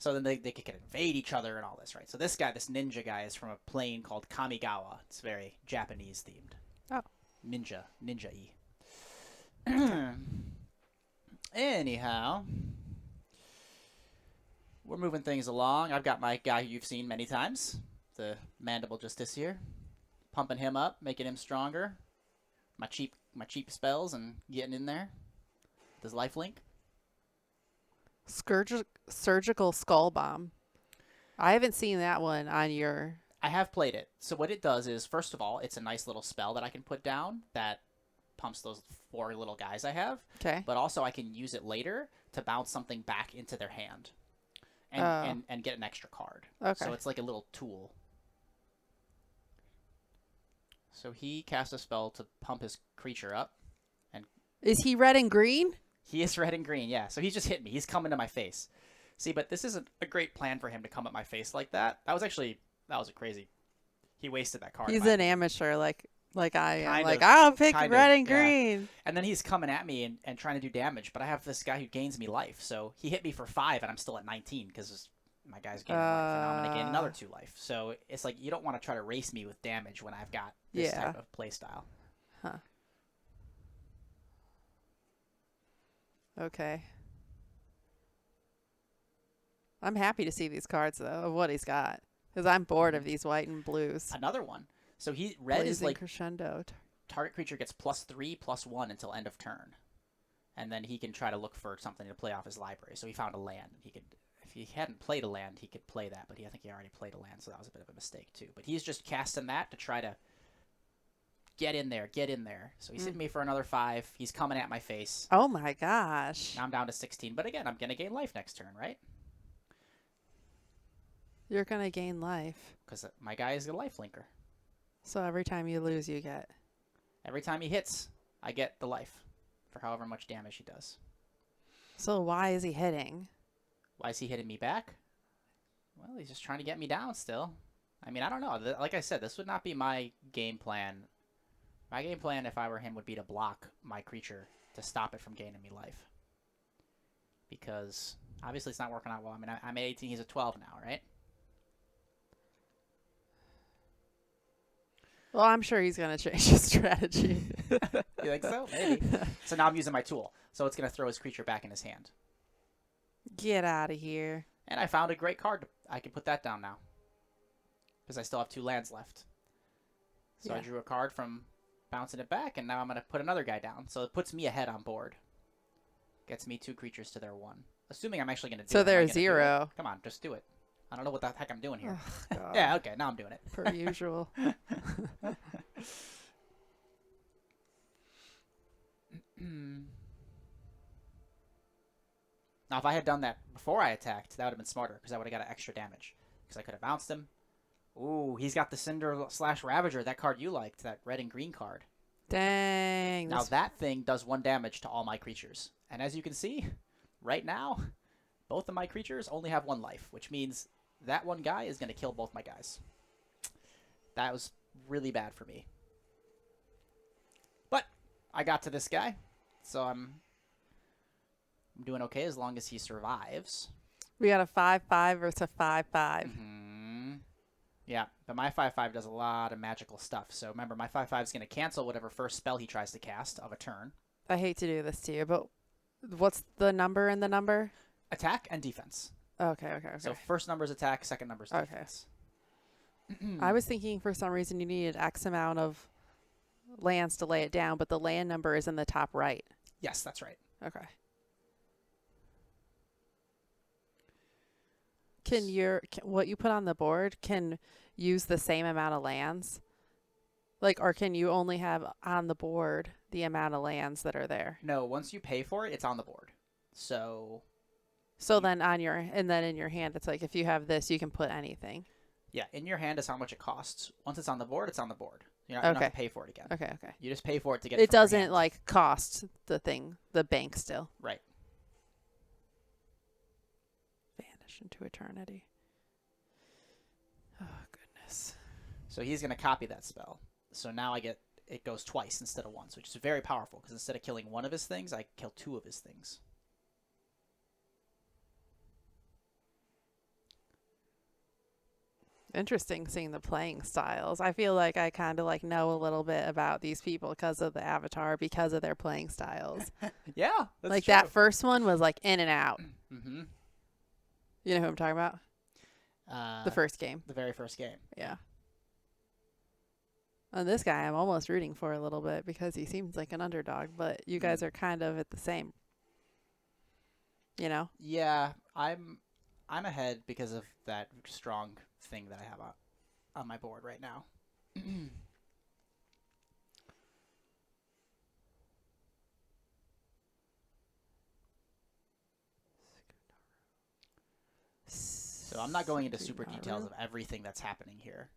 So then they can invade each other and all this, right? So this ninja guy, is from a plane called Kamigawa. It's very Japanese themed. Oh. Ninja-y. Anyhow, we're moving things along. I've got my guy who you've seen many times, the Mandible Justiciar. Pumping him up, making him stronger. My cheap spells and getting in there. Does lifelink. Surgical Skull Bomb. I haven't seen that one on your... I have played it. So what it does is, first of all, it's a nice little spell that I can put down that pumps those 4 little guys I have. Okay. But also I can use it later to bounce something back into their hand and get an extra card. Okay. So it's like a little tool. So he cast a spell to pump his creature up. And is he red and green? He is red and green, yeah. So he's just hit me. He's coming to my face. See, but this isn't a great plan for him to come at my face like that. That was a crazy. He wasted that card. He's an amateur like I am. Kind like, of, I'll pick kind red of, and yeah. green. And then he's coming at me and trying to do damage, but I have this guy who gains me life. So he hit me for 5, and I'm still at 19 because my guy's gaining life, and now I'm going to gain another 2 life. So it's like you don't want to try to race me with damage when I've got this type of play style. Huh. Okay. I'm happy to see these cards, though, of what he's got. Because I'm bored of these white and blues. Another one. So red is like crescendo. Target creature gets +3/+1 until end of turn. And then he can try to look for something to play off his library. So he found a land. And if he hadn't played a land, he could play that. But I think he already played a land, so that was a bit of a mistake, too. But he's just casting that to try to get in there. So he's hitting me for another 5. He's coming at my face. Oh, my gosh. Now I'm down to 16. But again, I'm going to gain life next turn, right? You're going to gain life. Because my guy is a life linker. So every time you lose, you get... Every time he hits, I get the life for however much damage he does. So why is he hitting? Why is he hitting me back? Well, he's just trying to get me down still. I mean, I don't know. Like I said, this would not be my game plan. My game plan, if I were him, would be to block my creature to stop it from gaining me life. Because obviously it's not working out well. I mean, I'm at 18, he's at 12 now, right? Well, I'm sure he's going to change his strategy. You think so? Maybe. So now I'm using my tool. So it's going to throw his creature back in his hand. Get out of here. And I found a great card. I can put that down now. Because I still have 2 lands left. So I drew a card from bouncing it back, and now I'm going to put another guy down. So it puts me ahead on board. Gets me 2 creatures to their 1. Assuming I'm actually going to do it. So they're 0. Come on, just do it. I don't know what the heck I'm doing here. Oh, God. Yeah, okay, now I'm doing it. Per usual. Now, if I had done that before I attacked, that would have been smarter, because I would have got extra damage. Because I could have bounced him. Ooh, he's got the Cinder/Ravager, that card you liked, that red and green card. Dang. Now, that thing does 1 damage to all my creatures. And as you can see, right now, both of my creatures only have 1 life, which means that one guy is going to kill both my guys. That was really bad for me. But I got to this guy, so I'm doing okay as long as he survives. We got a 5/5 versus a 5/5. Yeah, but my 5/5 does a lot of magical stuff. So remember, my 5/5 is going to cancel whatever first spell he tries to cast of a turn. I hate to do this to you, but what's the number in the number? Attack and defense. Okay. So first number is attack, second number is defense. I was thinking for some reason you needed X amount of lands to lay it down, but the land number is in the top right. Yes, that's right. Okay. Can what you put on the board can use the same amount of lands? Like, or can you only have on the board the amount of lands that are there? No, once you pay for it, it's on the board. So then in your hand, it's like if you have this, you can put anything. Yeah, in your hand is how much it costs. Once it's on the board, it's on the board. You're not going to have to pay for it again. Okay. You just pay for it to get It from your doesn't hand. like cost the bank still. Right. Vanish into eternity. Oh, goodness. So he's going to copy that spell. So now it goes twice instead of once, which is very powerful because instead of killing one of his things, I kill two of his things. Interesting seeing the playing styles. I feel like I kind of like know a little bit about these people because of the avatar, because of their playing styles. Yeah, that's like true. that first one was like in and out. Mm-hmm. You know who I'm talking about? The first game. The very first game. Yeah. And this guy I'm almost rooting for a little bit because he seems like an underdog, but you guys are kind of at the same, you know? Yeah, I'm ahead because of that strong thing that I have on my board right now. So I'm not going into super details of everything that's happening here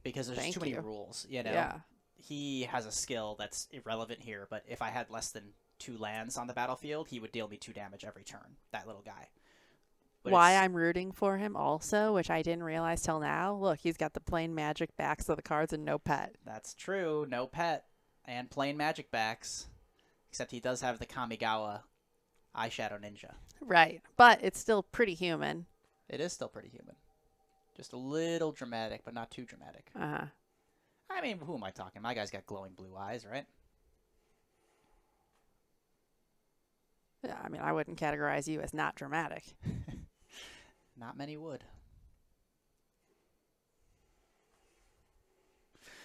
because there's too many rules. You know, Yeah. He has a skill that's irrelevant here, but if I had less than 2 lands on the battlefield, he would deal me 2 damage every turn. That little guy. But why I'm rooting for him also, which I didn't realize till now. Look, he's got the plain magic backs of the cards and no pet. That's true. No pet and plain magic backs. Except he does have the Kamigawa Eyeshadow Ninja. Right. But it's still pretty human. It is still pretty human. Just a little dramatic, but not too dramatic. Uh-huh. I mean, who am I talking? My guy's got glowing blue eyes, right? Yeah, I mean, I wouldn't categorize you as not dramatic. Not many would.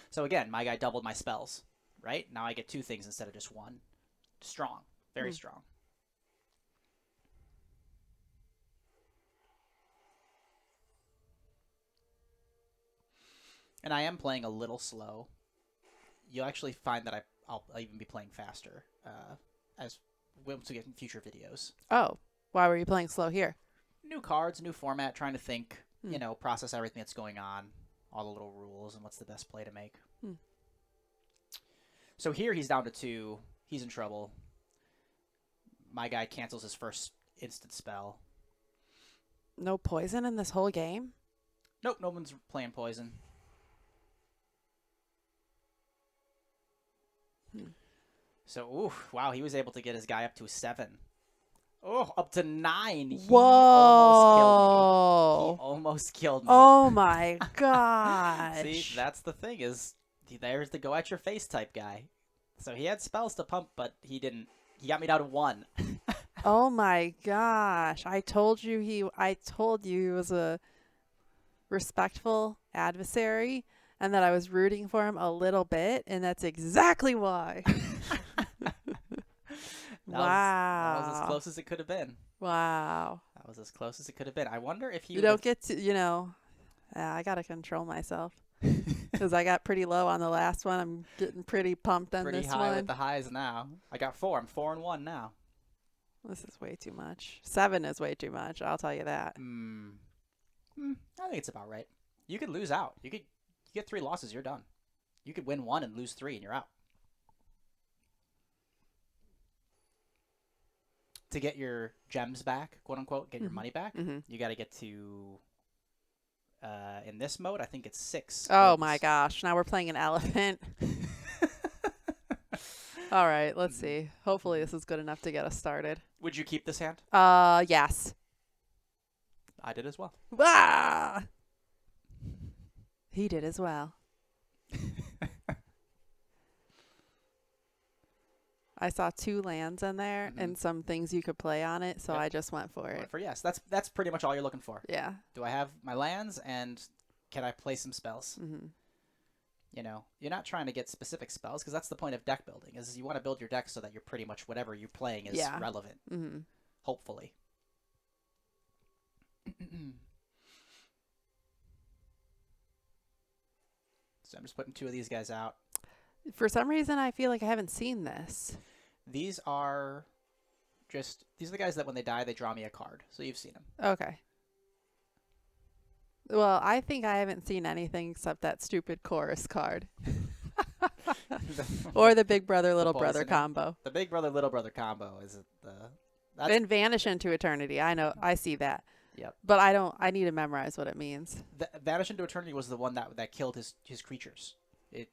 So again, my guy doubled my spells, right? Now I get 2 things instead of just 1. Strong. Very strong. And I am playing a little slow. You'll actually find that I'll even be playing faster as once we get in future videos. Oh, why were you playing slow here? New cards, new format, trying to think, process everything that's going on, all the little rules, and what's the best play to make. So here he's down to 2. He's in trouble. My guy cancels his first instant spell. No poison in this whole game? Nope, no one's playing poison. So, wow, he was able to get his guy up to a 7. Oh, up to 9. He Whoa. almost killed me. Oh my gosh. See, that's the thing is, there's the go at your face type guy. So he had spells to pump, but he didn't. He got me down to 1. Oh my gosh. I told you he was a respectful adversary and that I was rooting for him a little bit, and that's exactly why. That was as close as it could have been. Wow. That was as close as it could have been. I wonder if he You don't get to, I got to control myself because I got pretty low on the last one. I'm getting pretty pumped on pretty this high one. with the highs now. I got 4. I'm 4-1 now. This is way too much. 7 is way too much. I'll tell you that. I think it's about right. You could lose out. You get 3 losses, you're done. You could win 1 and lose 3, and you're out. To get your gems back, quote unquote, get your money back, you got to get to, in this mode, I think it's 6. Oh my gosh. Now we're playing an elephant. All right. Let's see. Hopefully this is good enough to get us started. Would you keep this hand? Yes. I did as well. Ah! He did as well. I saw 2 lands in there and some things you could play on it, so I just went for it. Yes, that's pretty much all you're looking for. Yeah. Do I have my lands, and can I play some spells? You know, you're not trying to get specific spells because that's the point of deck building. Is you want to build your deck so that you're pretty much whatever you're playing is relevant. Hopefully. So I'm just putting 2 of these guys out. For some reason, I feel like I haven't seen this. These are the guys that when they die, they draw me a card. So you've seen them. Okay. Well, I think I haven't seen anything except that stupid chorus card. Or the big brother, little brother poisoning. combo. The big brother, little brother combo is the. That's And vanish into eternity. I know. I see that. yep. But I don't. I need to memorize what it means. The Vanish into Eternity was the one that killed his creatures. It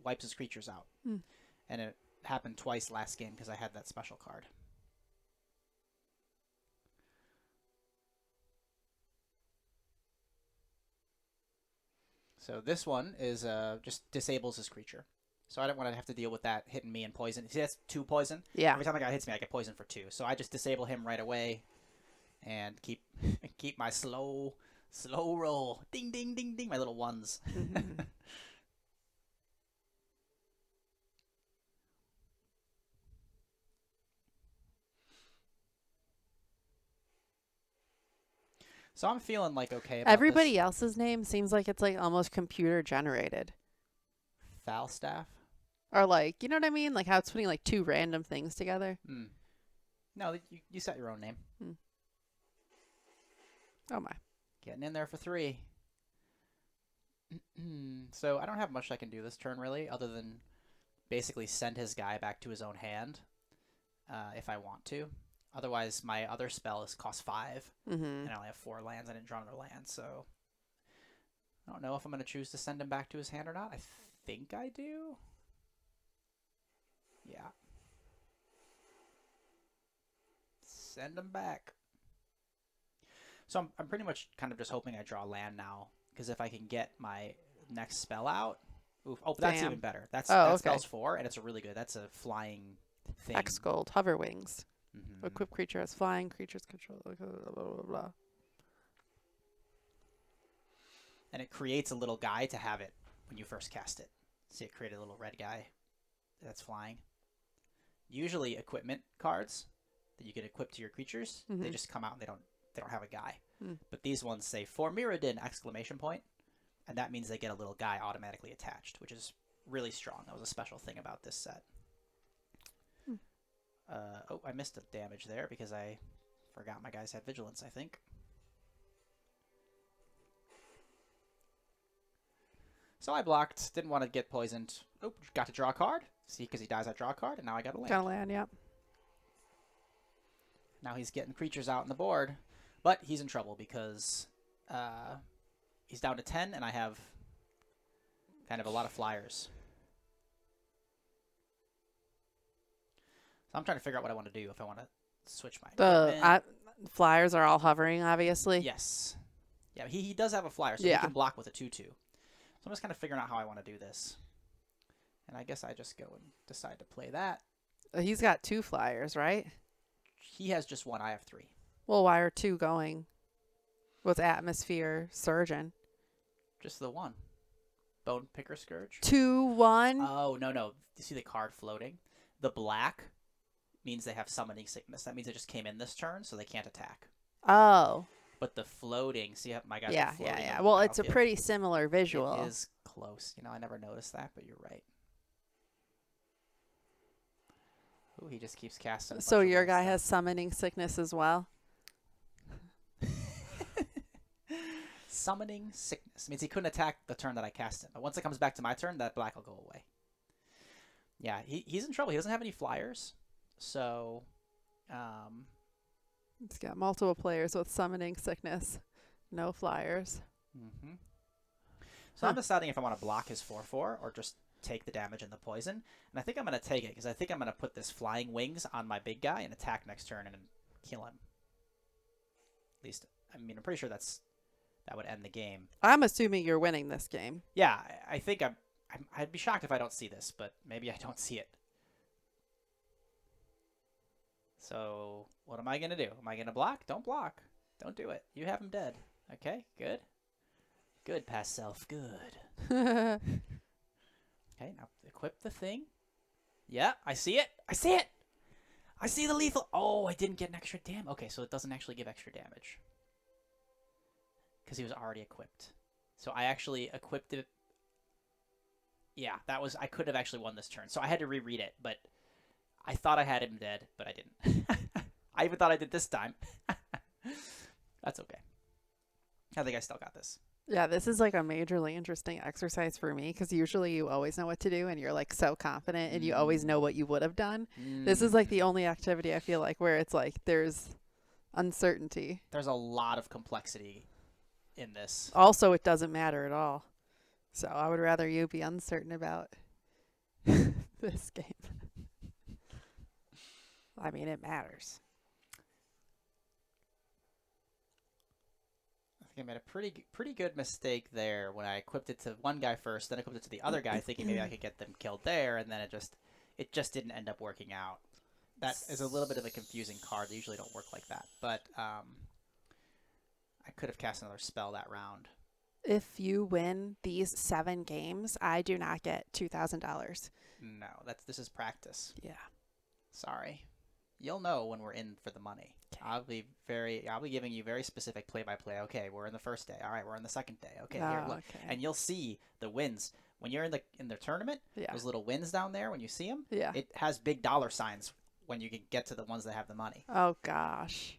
wipes his creatures out, and it happened twice last game because I had that special card. So this one is just disables his creature. So I don't want to have to deal with that hitting me and poison. See, that's 2 poison. Yeah. Every time a guy hits me, I get poison for 2. So I just disable him right away, and keep my slow roll. Ding ding ding ding. My little ones. Mm-hmm. So I'm feeling like okay about Everybody this. else's name seems like it's like almost computer generated. Falstaff. Or like, you know what I mean? Like how it's putting like 2 random things together. No, you set your own name. Oh my. Getting in there for 3. So I don't have much I can do this turn really, other than basically send his guy back to his own hand if I want to. Otherwise, my other spell is cost 5, and I only have 4 lands. I didn't draw another land, so I don't know if I'm going to choose to send him back to his hand or not. I think I do. Yeah. Send him back. So I'm pretty much kind of just hoping I draw land now, because if I can get my next spell out, oh, that's Damn. even better. That okay. spell's 4, and it's a really good. That's a flying thing. X Gold, hover wings. Mm-hmm. Equip creature as flying, creatures control. Blah, blah, blah, blah. And it creates a little guy to have it when you first cast it. See, it created a little red guy that's flying. Usually, equipment cards that you can equip to your creatures, they just come out and they don't have a guy. But these ones say "for Mirrodin!" ! And that means they get a little guy automatically attached, which is really strong. That was a special thing about this set. Oh, I missed a damage there because I forgot my guys had vigilance, I think. So I blocked. Didn't want to get poisoned. Oh, got to draw a card. See, because he dies, I draw a card, and now I got a land. Got a land, yeah. Now he's getting creatures out on the board, but he's in trouble because he's down to 10, and I have kind of a lot of flyers. So I'm trying to figure out what I want to do, if I want to switch my equipment. Flyers are all hovering, obviously. Yes. Yeah, he does have a flyer, so he can block with a 2/2. So I'm just kind of figuring out how I want to do this. And I guess I just go and decide to play that. He's got 2 flyers, right? He has just 1. I have 3. Well, why are 2 going? What's Atmosphere Surgeon? Just the 1. Bone Picker Scourge. 2/1. Oh, no. You see the card floating? The black means they have Summoning Sickness. That means it just came in this turn, so they can't attack. Oh. But the floating, see how my guys Yeah, are floating? yeah. Well, it's a pretty similar visual. It is close. I never noticed that, but you're right. Ooh, he just keeps casting. So your guy has Summoning Sickness as well? Summoning Sickness means he couldn't attack the turn that I cast him. But once it comes back to my turn, that black will go away. Yeah, he's in trouble. He doesn't have any flyers. So, He's got multiple players with Summoning Sickness. No flyers. So I'm deciding if I want to block his 4/4 or just take the damage and the poison. And I think I'm going to take it because I think I'm going to put this Flying Wings on my big guy and attack next turn and kill him. At least, I'm pretty sure that would end the game. I'm assuming you're winning this game. Yeah, I think I'd be shocked if I don't see this, but maybe I don't see it. So what am I going to do? Am I going to block? Don't block. Don't do it. You have him dead. Okay, good. Good, past self. Good. Okay, now equip the thing. Yeah, I see it. I see it. I see the lethal. Oh, I didn't get an extra damage. Okay, so it doesn't actually give extra damage. Because he was already equipped. So I actually equipped it. Yeah, I could have actually won this turn. So I had to reread it, but I thought I had him dead, but I didn't. I even thought I did this time. That's okay. I think I still got this. Yeah, this is like a majorly interesting exercise for me because usually you always know what to do and you're like so confident and you always know what you would have done. This is like the only activity I feel like where it's like there's uncertainty. There's a lot of complexity in this. Also, it doesn't matter at all. So I would rather you be uncertain about this game. I mean, it matters. I think I made a pretty good mistake there when I equipped it to one guy first, then equipped it to the other guy, thinking maybe I could get them killed there, and then it just didn't end up working out. That is a little bit of a confusing card. They usually don't work like that, but I could have cast another spell that round. If you win these 7 games, I do not get $2,000. No, this is practice. Yeah. Sorry. You'll know when we're in for the money. Okay. I'll be giving you very specific play-by-play. Okay, we're in the first day. All right, we're in the second day. Okay, here, look. Okay. And you'll see the wins. When you're in the tournament, Yeah. those little wins down there, when you see them, Yeah. it has big dollar signs when you can get to the ones that have the money. Oh, gosh.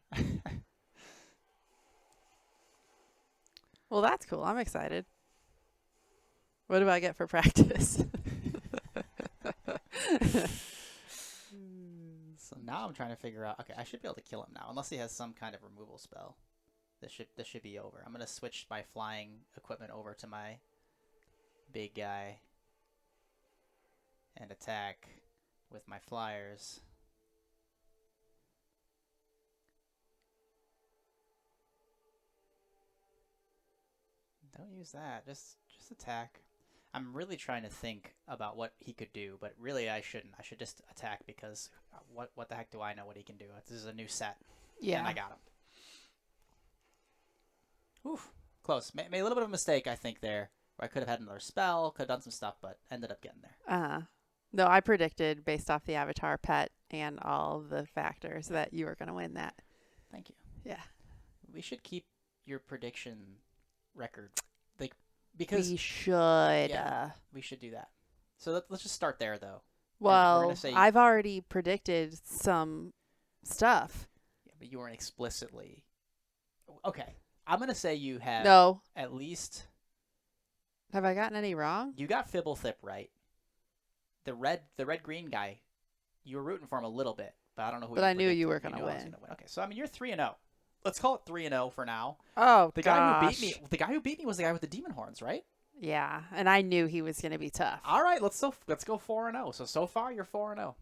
Well, that's cool. I'm excited. What do I get for practice? So now I'm trying to figure out. Okay, I should be able to kill him now, unless he has some kind of removal spell. This should be over. I'm gonna switch my flying equipment over to my big guy and attack with my flyers. Don't use that. Just attack. I'm really trying to think about what he could do, but really I shouldn't. I should just attack because what the heck do I know what he can do? This is a new set. Yeah. And I got him. Oof. Close. Made a little bit of a mistake, I think, there. Where I could have had another spell, could have done some stuff, but ended up getting there. No, I predicted based off the avatar pet and all the factors that you were going to win that. Thank you. Yeah. We should keep your prediction record. Because we should. Yeah, we should do that. So let's just start there, though. Well, I've already predicted some stuff. Yeah, but you weren't explicitly. Okay. I'm going to say you have at least. Have I gotten any wrong? You got Fibblethip right. The red-green guy, you were rooting for him a little bit, but I don't know who. But I knew you were going to win. Okay, so I mean you're 3-0. Let's call it 3-0 for now. Oh, the guy who beat me was the guy with the demon horns, right? Yeah, and I knew he was going to be tough. All right, let's go 4-0. So far you're 4-0.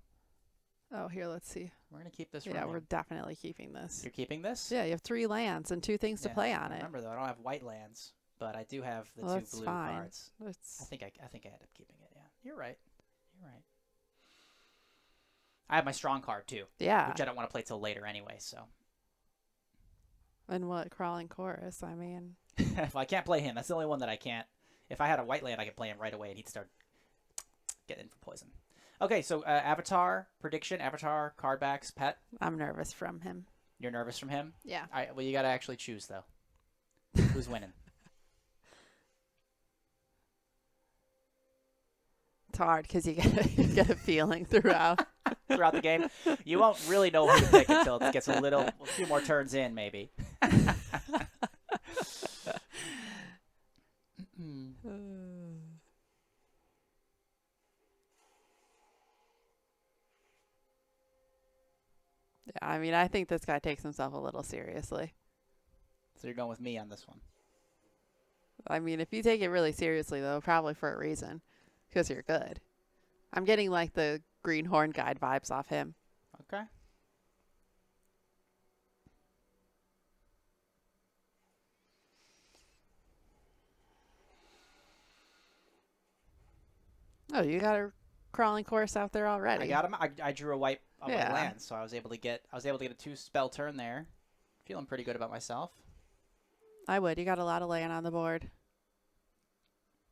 Oh, here, let's see. We're gonna keep this. Yeah, we're definitely keeping this. You're keeping this? Yeah, you have 3 lands and 2 things to play on it. Remember though, I don't have white lands, but I do have the 2 blue cards. I think I end up keeping it. Yeah, you're right. I have my strong card too. Yeah. Which I don't want to play till later anyway. So. And what crawling chorus? I mean. Well, I can't play him. That's the only one that I can't. If I had a white land, I could play him right away, and he'd start getting for poison. Okay, so Avatar prediction. Avatar card backs. Pet. I'm nervous from him. You're nervous from him? Yeah. All right. Well, you got to actually choose though. Who's winning? It's hard because you get a feeling throughout the game. You won't really know who to pick until it gets a few more turns in, maybe. Yeah, I mean, I think this guy takes himself a little seriously. So you're going with me on this one. I mean, if you take it really seriously, though, probably for a reason. Because you're good. I'm getting like the Greenhorn Guide vibes off him. Okay. Oh, you got a crawling course out there already. I got him. I drew a white on my land, so I was able to get a 2-spell turn there. Feeling pretty good about myself. I would. You got a lot of land on the board.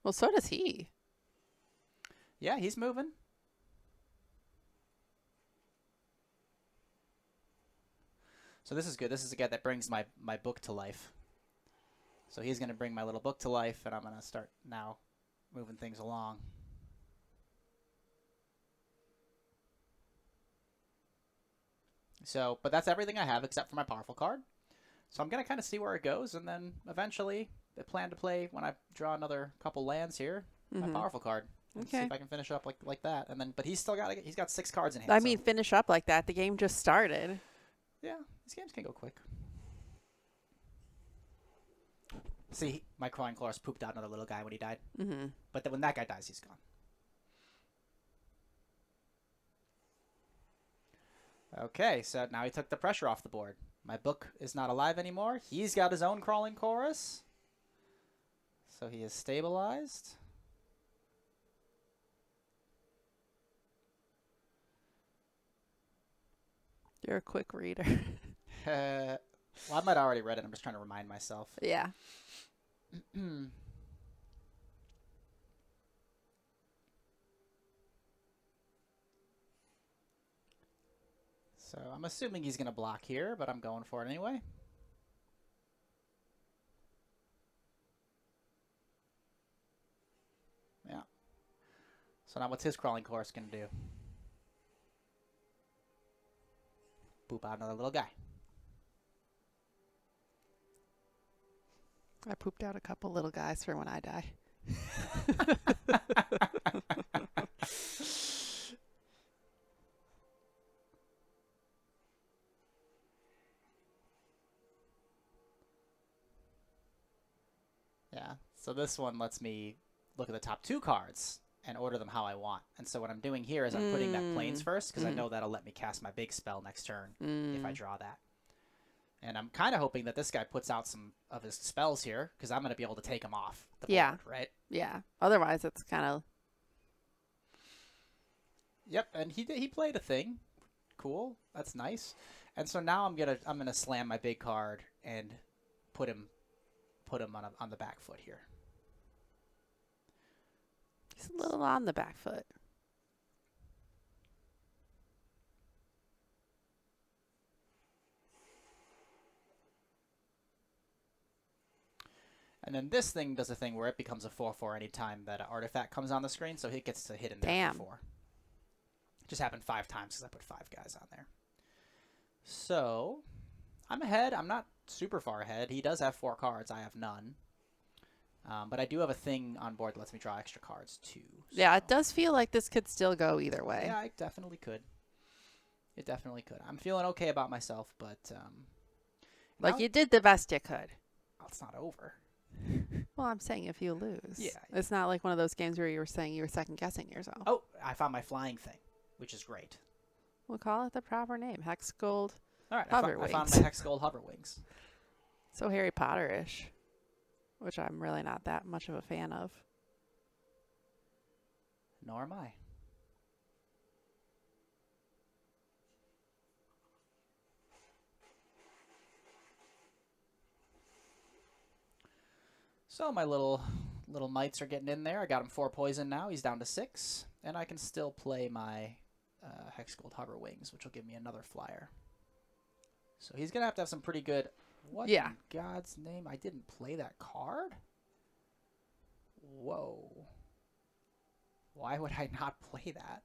Well, so does he. Yeah, he's moving. So this is good. This is a guy that brings my book to life. So he's going to bring my little book to life, and I'm going to start now moving things along. So, but that's everything I have except for my powerful card. So I'm going to kind of see where it goes, and then eventually I plan to play, when I draw another couple lands here, my powerful card. And see if I can finish up like that. And then, but he's got 6 cards in hand. I mean, finish up like that. The game just started. Yeah, these games can go quick. See, my Crawling Chloris pooped out another little guy when he died. But then when that guy dies, he's gone. Okay, so now he took the pressure off the board. My book is not alive anymore. He's got his own Crawling Chorus. So he is stabilized. You're a quick reader. Well, I might have already read it. I'm just trying to remind myself. Yeah. So I'm assuming he's going to block here, but I'm going for it anyway. Yeah. So now what's his Crawling Chorus going to do? Boop out another little guy. I pooped out a couple little guys for when I die. Yeah, so this one lets me look at the top 2 cards and order them how I want. And so what I'm doing here is I'm putting that Plains first, because I know that'll let me cast my big spell next turn if I draw that. And I'm kind of hoping that this guy puts out some of his spells here, because I'm going to be able to take them off the board, right? Yeah. Otherwise, it's kind of... Yep, and he played a thing. Cool. That's nice. And so now I'm gonna slam my big card and put him on the back foot here. He's a little on the back foot. And then this thing does a thing where it becomes a 4/4 anytime that an artifact comes on the screen, so he gets to hit in there for 4. It just happened 5 times because I put 5 guys on there. So I'm ahead. I'm not super far ahead. He does have 4 cards. I have none. But I do have a thing on board that lets me draw extra cards too. So. Yeah, it does feel like this could still go either way. Yeah, it definitely could. It definitely could. I'm feeling okay about myself, but... like you did the best you could. Well, it's not over. Well, I'm saying if you lose. Yeah. It's not like one of those games where you were saying you were second-guessing yourself. Oh, I found my flying thing, which is great. We'll call it the proper name. Hex Gold All right, Hover I found Wings. my Hex Gold Hover Wings. So Harry Potter-ish, which I'm really not that much of a fan of. Nor am I. So my little knights are getting in there. I got him 4 poison now. He's down to 6. And I can still play my Hex Gold Hover Wings, which will give me another flyer. So he's going to have some pretty good... What in God's name? I didn't play that card? Whoa. Why would I not play that?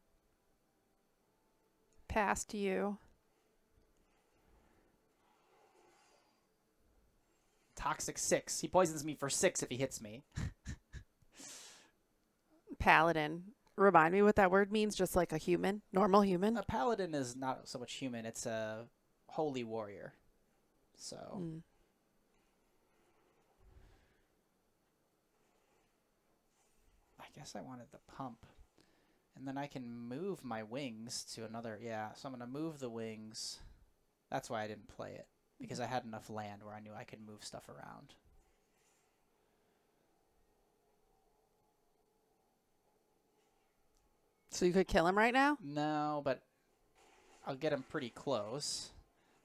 Past you. Toxic 6. He poisons me for 6 if he hits me. Paladin. Remind me what that word means, just like a human, normal human. A paladin is not so much human. It's a holy warrior. So... I guess I wanted the pump. And then I can move my wings to another... Yeah, so I'm going to move the wings. That's why I didn't play it. Because I had enough land where I knew I could move stuff around. So you could kill him right now? No, but I'll get him pretty close.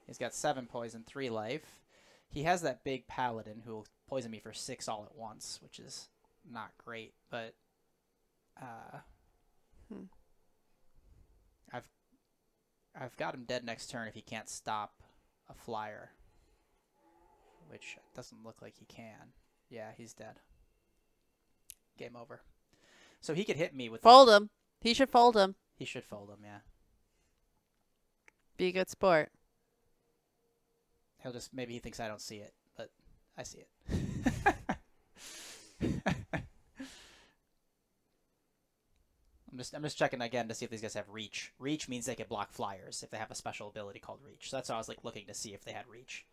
He's got 7 poison, 3 life. He has that big paladin who will poison me for 6 all at once, which is not great, but I've got him dead next turn if he can't stop a flyer, which doesn't look like he can. Yeah, he's dead. Game over. So he could hit me with... Fold him. He should fold him. He should fold him, yeah. Be a good sport. He'll just, maybe he thinks I don't see it, but I see it. I'm just checking again to see if these guys have reach. Reach means they can block flyers if they have a special ability called reach. So that's why I was like looking to see if they had reach.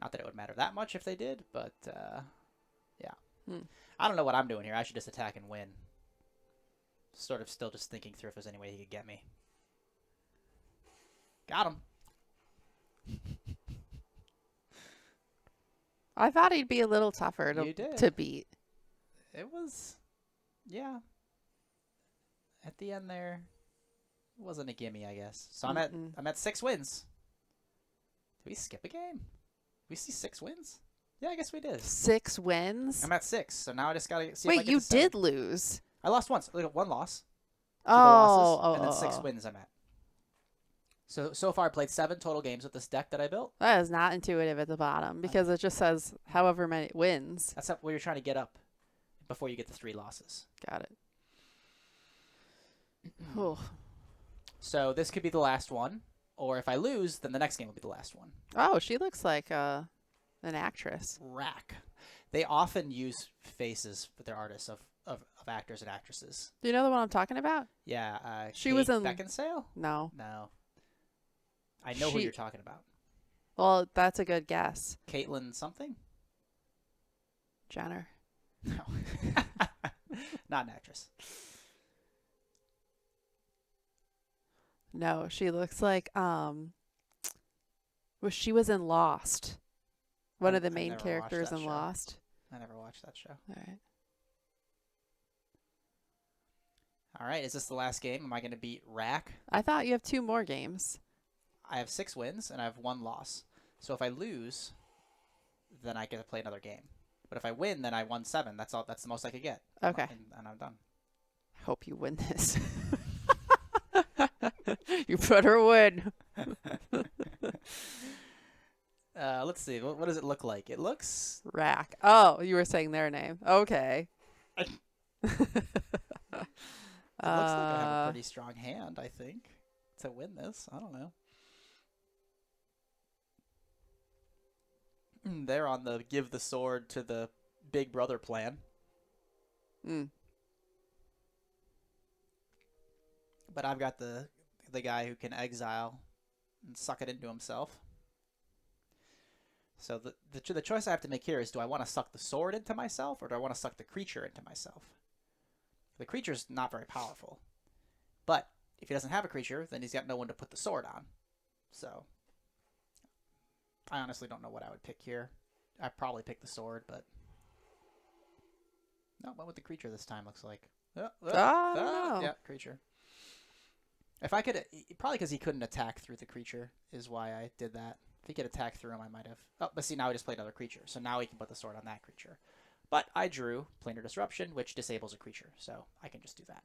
Not that it would matter that much if they did, but yeah. I don't know what I'm doing here. I should just attack and win. Sort of still just thinking through if there's any way he could get me. Got him. I thought he'd be a little tougher to beat. It was, yeah. At the end there, it wasn't a gimme, I guess. So I'm at 6 wins. Did we skip a game? Did we see 6 wins? Yeah, I guess we did. 6 wins? I'm at 6, so now I just gotta see. Wait, if I get you to 7. did lose. I lost once. Like 1 loss. And then 6 wins I'm at. So far I played 7 total games with this deck that I built. That is not intuitive at the bottom because it just says however many wins. That's what you're trying to get up before you get the 3 losses. Got it. So this could be the last one, or if I lose, then the next game will be the last one. Oh, she looks like an actress. Rack. They often use faces for their artists of actors and actresses. Do you know the one I'm talking about? Yeah. She was in Beckinsale? No. I know who you're talking about. Well, that's a good guess. Caitlyn something? Jenner. No. Not an actress. No, she looks like she was in Lost. One of the main characters in Lost. I never watched that show. All right, is this the last game? Am I going to beat Rack? I thought you have 2 more games. I have 6 wins and I have 1 loss. So if I lose, then I get to play another game. But if I win, then I won 7. That's all. That's the most I could get. Okay. And I'm done. Hope you win this. You better win. Let's see. What does it look like? It looks... Rack. Oh, you were saying their name. Okay. It looks like I have a pretty strong hand, I think, to win this. I don't know. They're on the give the sword to the big brother plan. But I've got the guy who can exile and suck it into himself. So the choice I have to make here is, do I want to suck the sword into myself or do I want to suck the creature into myself? The creature's not very powerful. But if he doesn't have a creature, then he's got no one to put the sword on. So I honestly don't know what I would pick here. I'd probably pick the sword, but... No, what would the creature this time looks like? Yeah, creature. If I could... Probably because he couldn't attack through the creature is why I did that. If he could attack through him, I might have... Oh, but see, now I just played another creature. So now he can put the sword on that creature. But I drew Planar Disruption, which disables a creature. So I can just do that.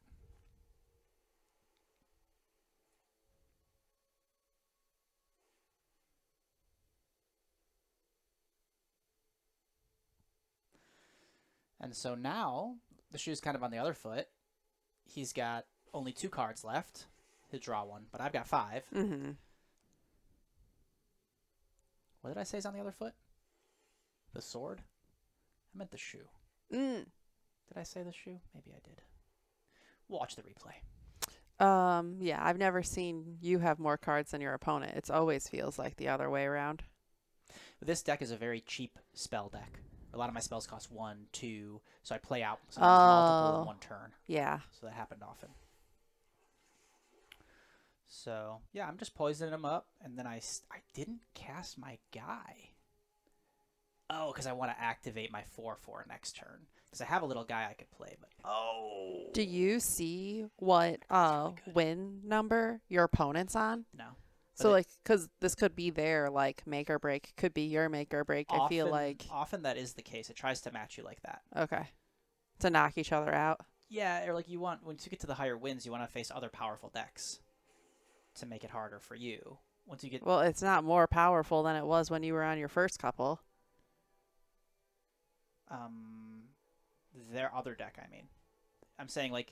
And so now, the shoe's kind of on the other foot. He's got only 2 cards left. He'll draw 1, but I've got 5. Mm-hmm. What did I say is on the other foot? The sword? I meant the shoe. Did I say the shoe? Maybe I did. Watch the replay. Yeah, I've never seen you have more cards than your opponent. It always feels like the other way around. This deck is a very cheap spell deck. A lot of my spells cost 1, 2, so I play out multiple in 1 turn. Yeah. So that happened often. So, yeah, I'm just poisoning him up, and then I didn't cast my guy. Oh, because I want to activate my 4/4 next turn. Because I have a little guy I could play, but... Oh! Do you see what really win number your opponent's on? No. So, like, because this could be their, like, make or break. Could be your make or break. I feel like... Often that is the case. It tries to match you like that. Okay. To knock each other out? Yeah, or like you want... Once you get to the higher wins, you want to face other powerful decks to make it harder for you. Once you get... Well, it's not more powerful than it was when you were on your first couple. Their other deck, I mean. I'm saying, like...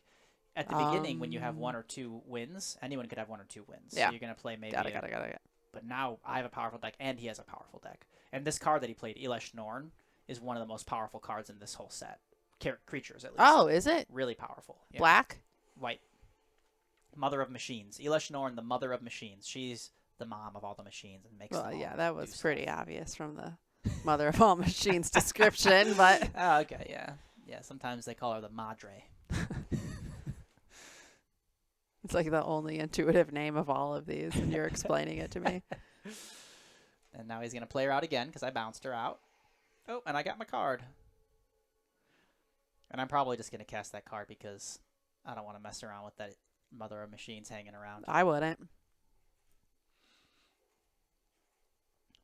At the beginning, when you have 1 or 2 wins, anyone could have 1 or 2 wins. Yeah. So you're going to play maybe... Got it. But now I have a powerful deck, and he has a powerful deck. And this card that he played, Elesh Norn, is one of the most powerful cards in this whole set. Creatures, at least. Oh, is it? Really powerful. Yeah. Black? White. Mother of Machines. Elesh Norn, the Mother of Machines. She's the mom of all the machines and makes them all Yeah, that was do pretty stuff. obvious from the Mother of All Machines description, but... Oh, okay, yeah. Yeah, sometimes they call her the Madre. It's like the only intuitive name of all of these, and you're explaining it to me. And now he's going to play her out again because I bounced her out. Oh, and I got my card. And I'm probably just going to cast that card because I don't want to mess around with that Mother of Machines hanging around. I wouldn't.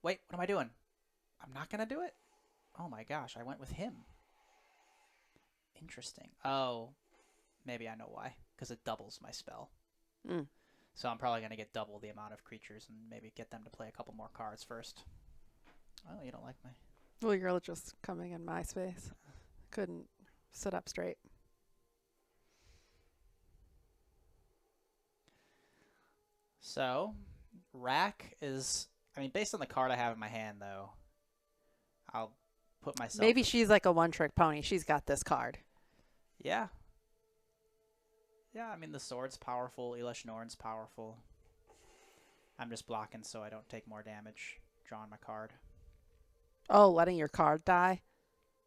Wait, what am I doing? I'm not going to do it? Oh my gosh, I went with him. Interesting. Oh, maybe I know why. Because it doubles my spell. Mm. So I'm probably going to get double the amount of creatures and maybe get them to play a couple more cards first. Oh, you don't like my... Well, you're just coming in my space. Couldn't sit up straight. So, Rack is... I mean, based on the card I have in my hand, though, I'll put myself... Maybe she's like a one-trick pony. She's got this card. Yeah. Yeah, I mean, the sword's powerful. Elesh Norn's powerful. I'm just blocking so I don't take more damage drawing my card. Oh, letting your card die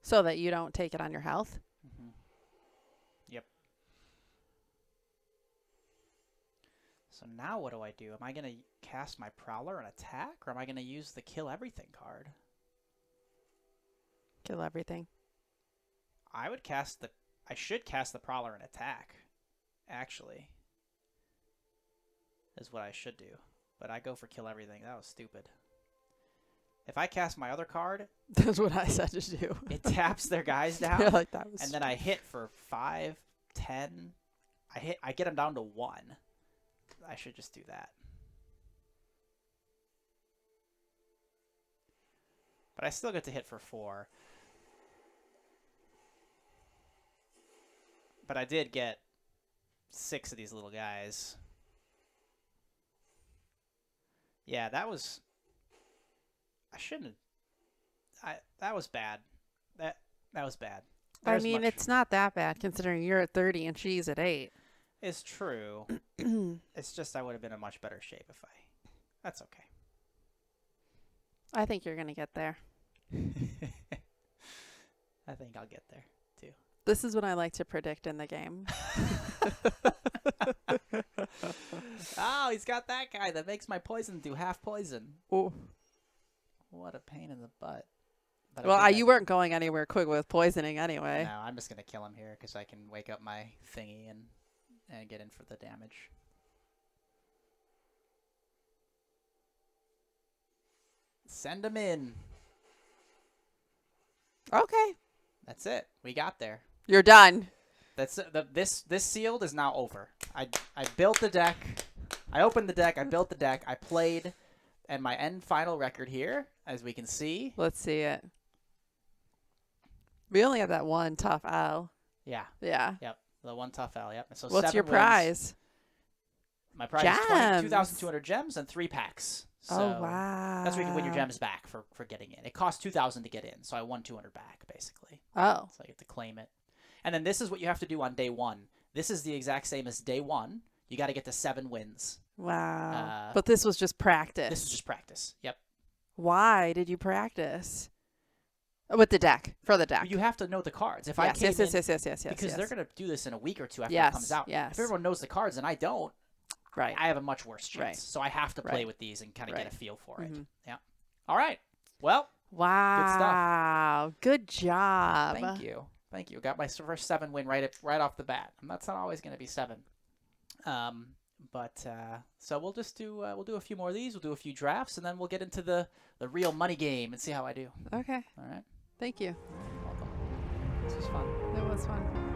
so that you don't take it on your health? Mm-hmm. Yep. So now what do I do? Am I going to cast my Prowler and attack, or am I going to use the Kill Everything card? Kill everything. I would cast the... I should cast the Prowler and attack, actually. Is what I should do. But I go for Kill Everything. That was stupid. If I cast my other card... That's what I said to do. It taps their guys down. Yeah, like that was and then I hit for 5, 10. I get them down to 1. I should just do that. But I still get to hit for 4. But I did get 6 of these little guys. Yeah, that was... I shouldn't have... That was bad. That was bad. I mean, it's not that bad considering you're at 30 and she's at 8. It's true. It's just I would have been in much better shape if I... That's okay. I think you're going to get there. I think I'll get there, too. This is what I like to predict in the game. Oh, he's got that guy that makes my poison do half poison. Oh. What a pain in the butt. But Well, you weren't going anywhere quick with poisoning anyway. No, I'm just going to kill him here because I can wake up my thingy and get in for the damage. Send him in. Okay. That's it. We got there. You're done. That's this sealed is now over. I built the deck. I opened the deck. I built the deck. I played, and my end final record here, as we can see. Let's see it. We only have that one tough L. Yeah. Yeah. Yep. The one tough L. Yep. So What's 7 your wins. prize? My prize Gems. is 2,200 gems and 3 packs. So Oh, wow. that's where you can win your gems back for getting in. It cost 2,000 to get in, so I won 200 back basically. Oh. So I get to claim it. And then this is what you have to do on day 1. This is the exact same as day 1. You got to get to 7 wins. Wow. But this was just practice. This is just practice. Yep. Why did you practice? With the deck. For the deck. You have to know the cards. If yes, I came yes, in, because they're going to do this in a week or 2 after yes, it comes out. Yes. If everyone knows the cards and I don't, right. I have a much worse chance. Right. So I have to play Right. with these and kind of Right. get a feel for Mhm. it. Yeah. All right. Well, Wow. Good job. thank you. Thank you. Got my first 7 win right off the bat. And that's not always going to be 7. So we'll just do we'll do a few more of these. We'll do a few drafts, and then we'll get into the real money game and see how I do. Okay. All right. Thank you. You're welcome. This was fun. It was fun.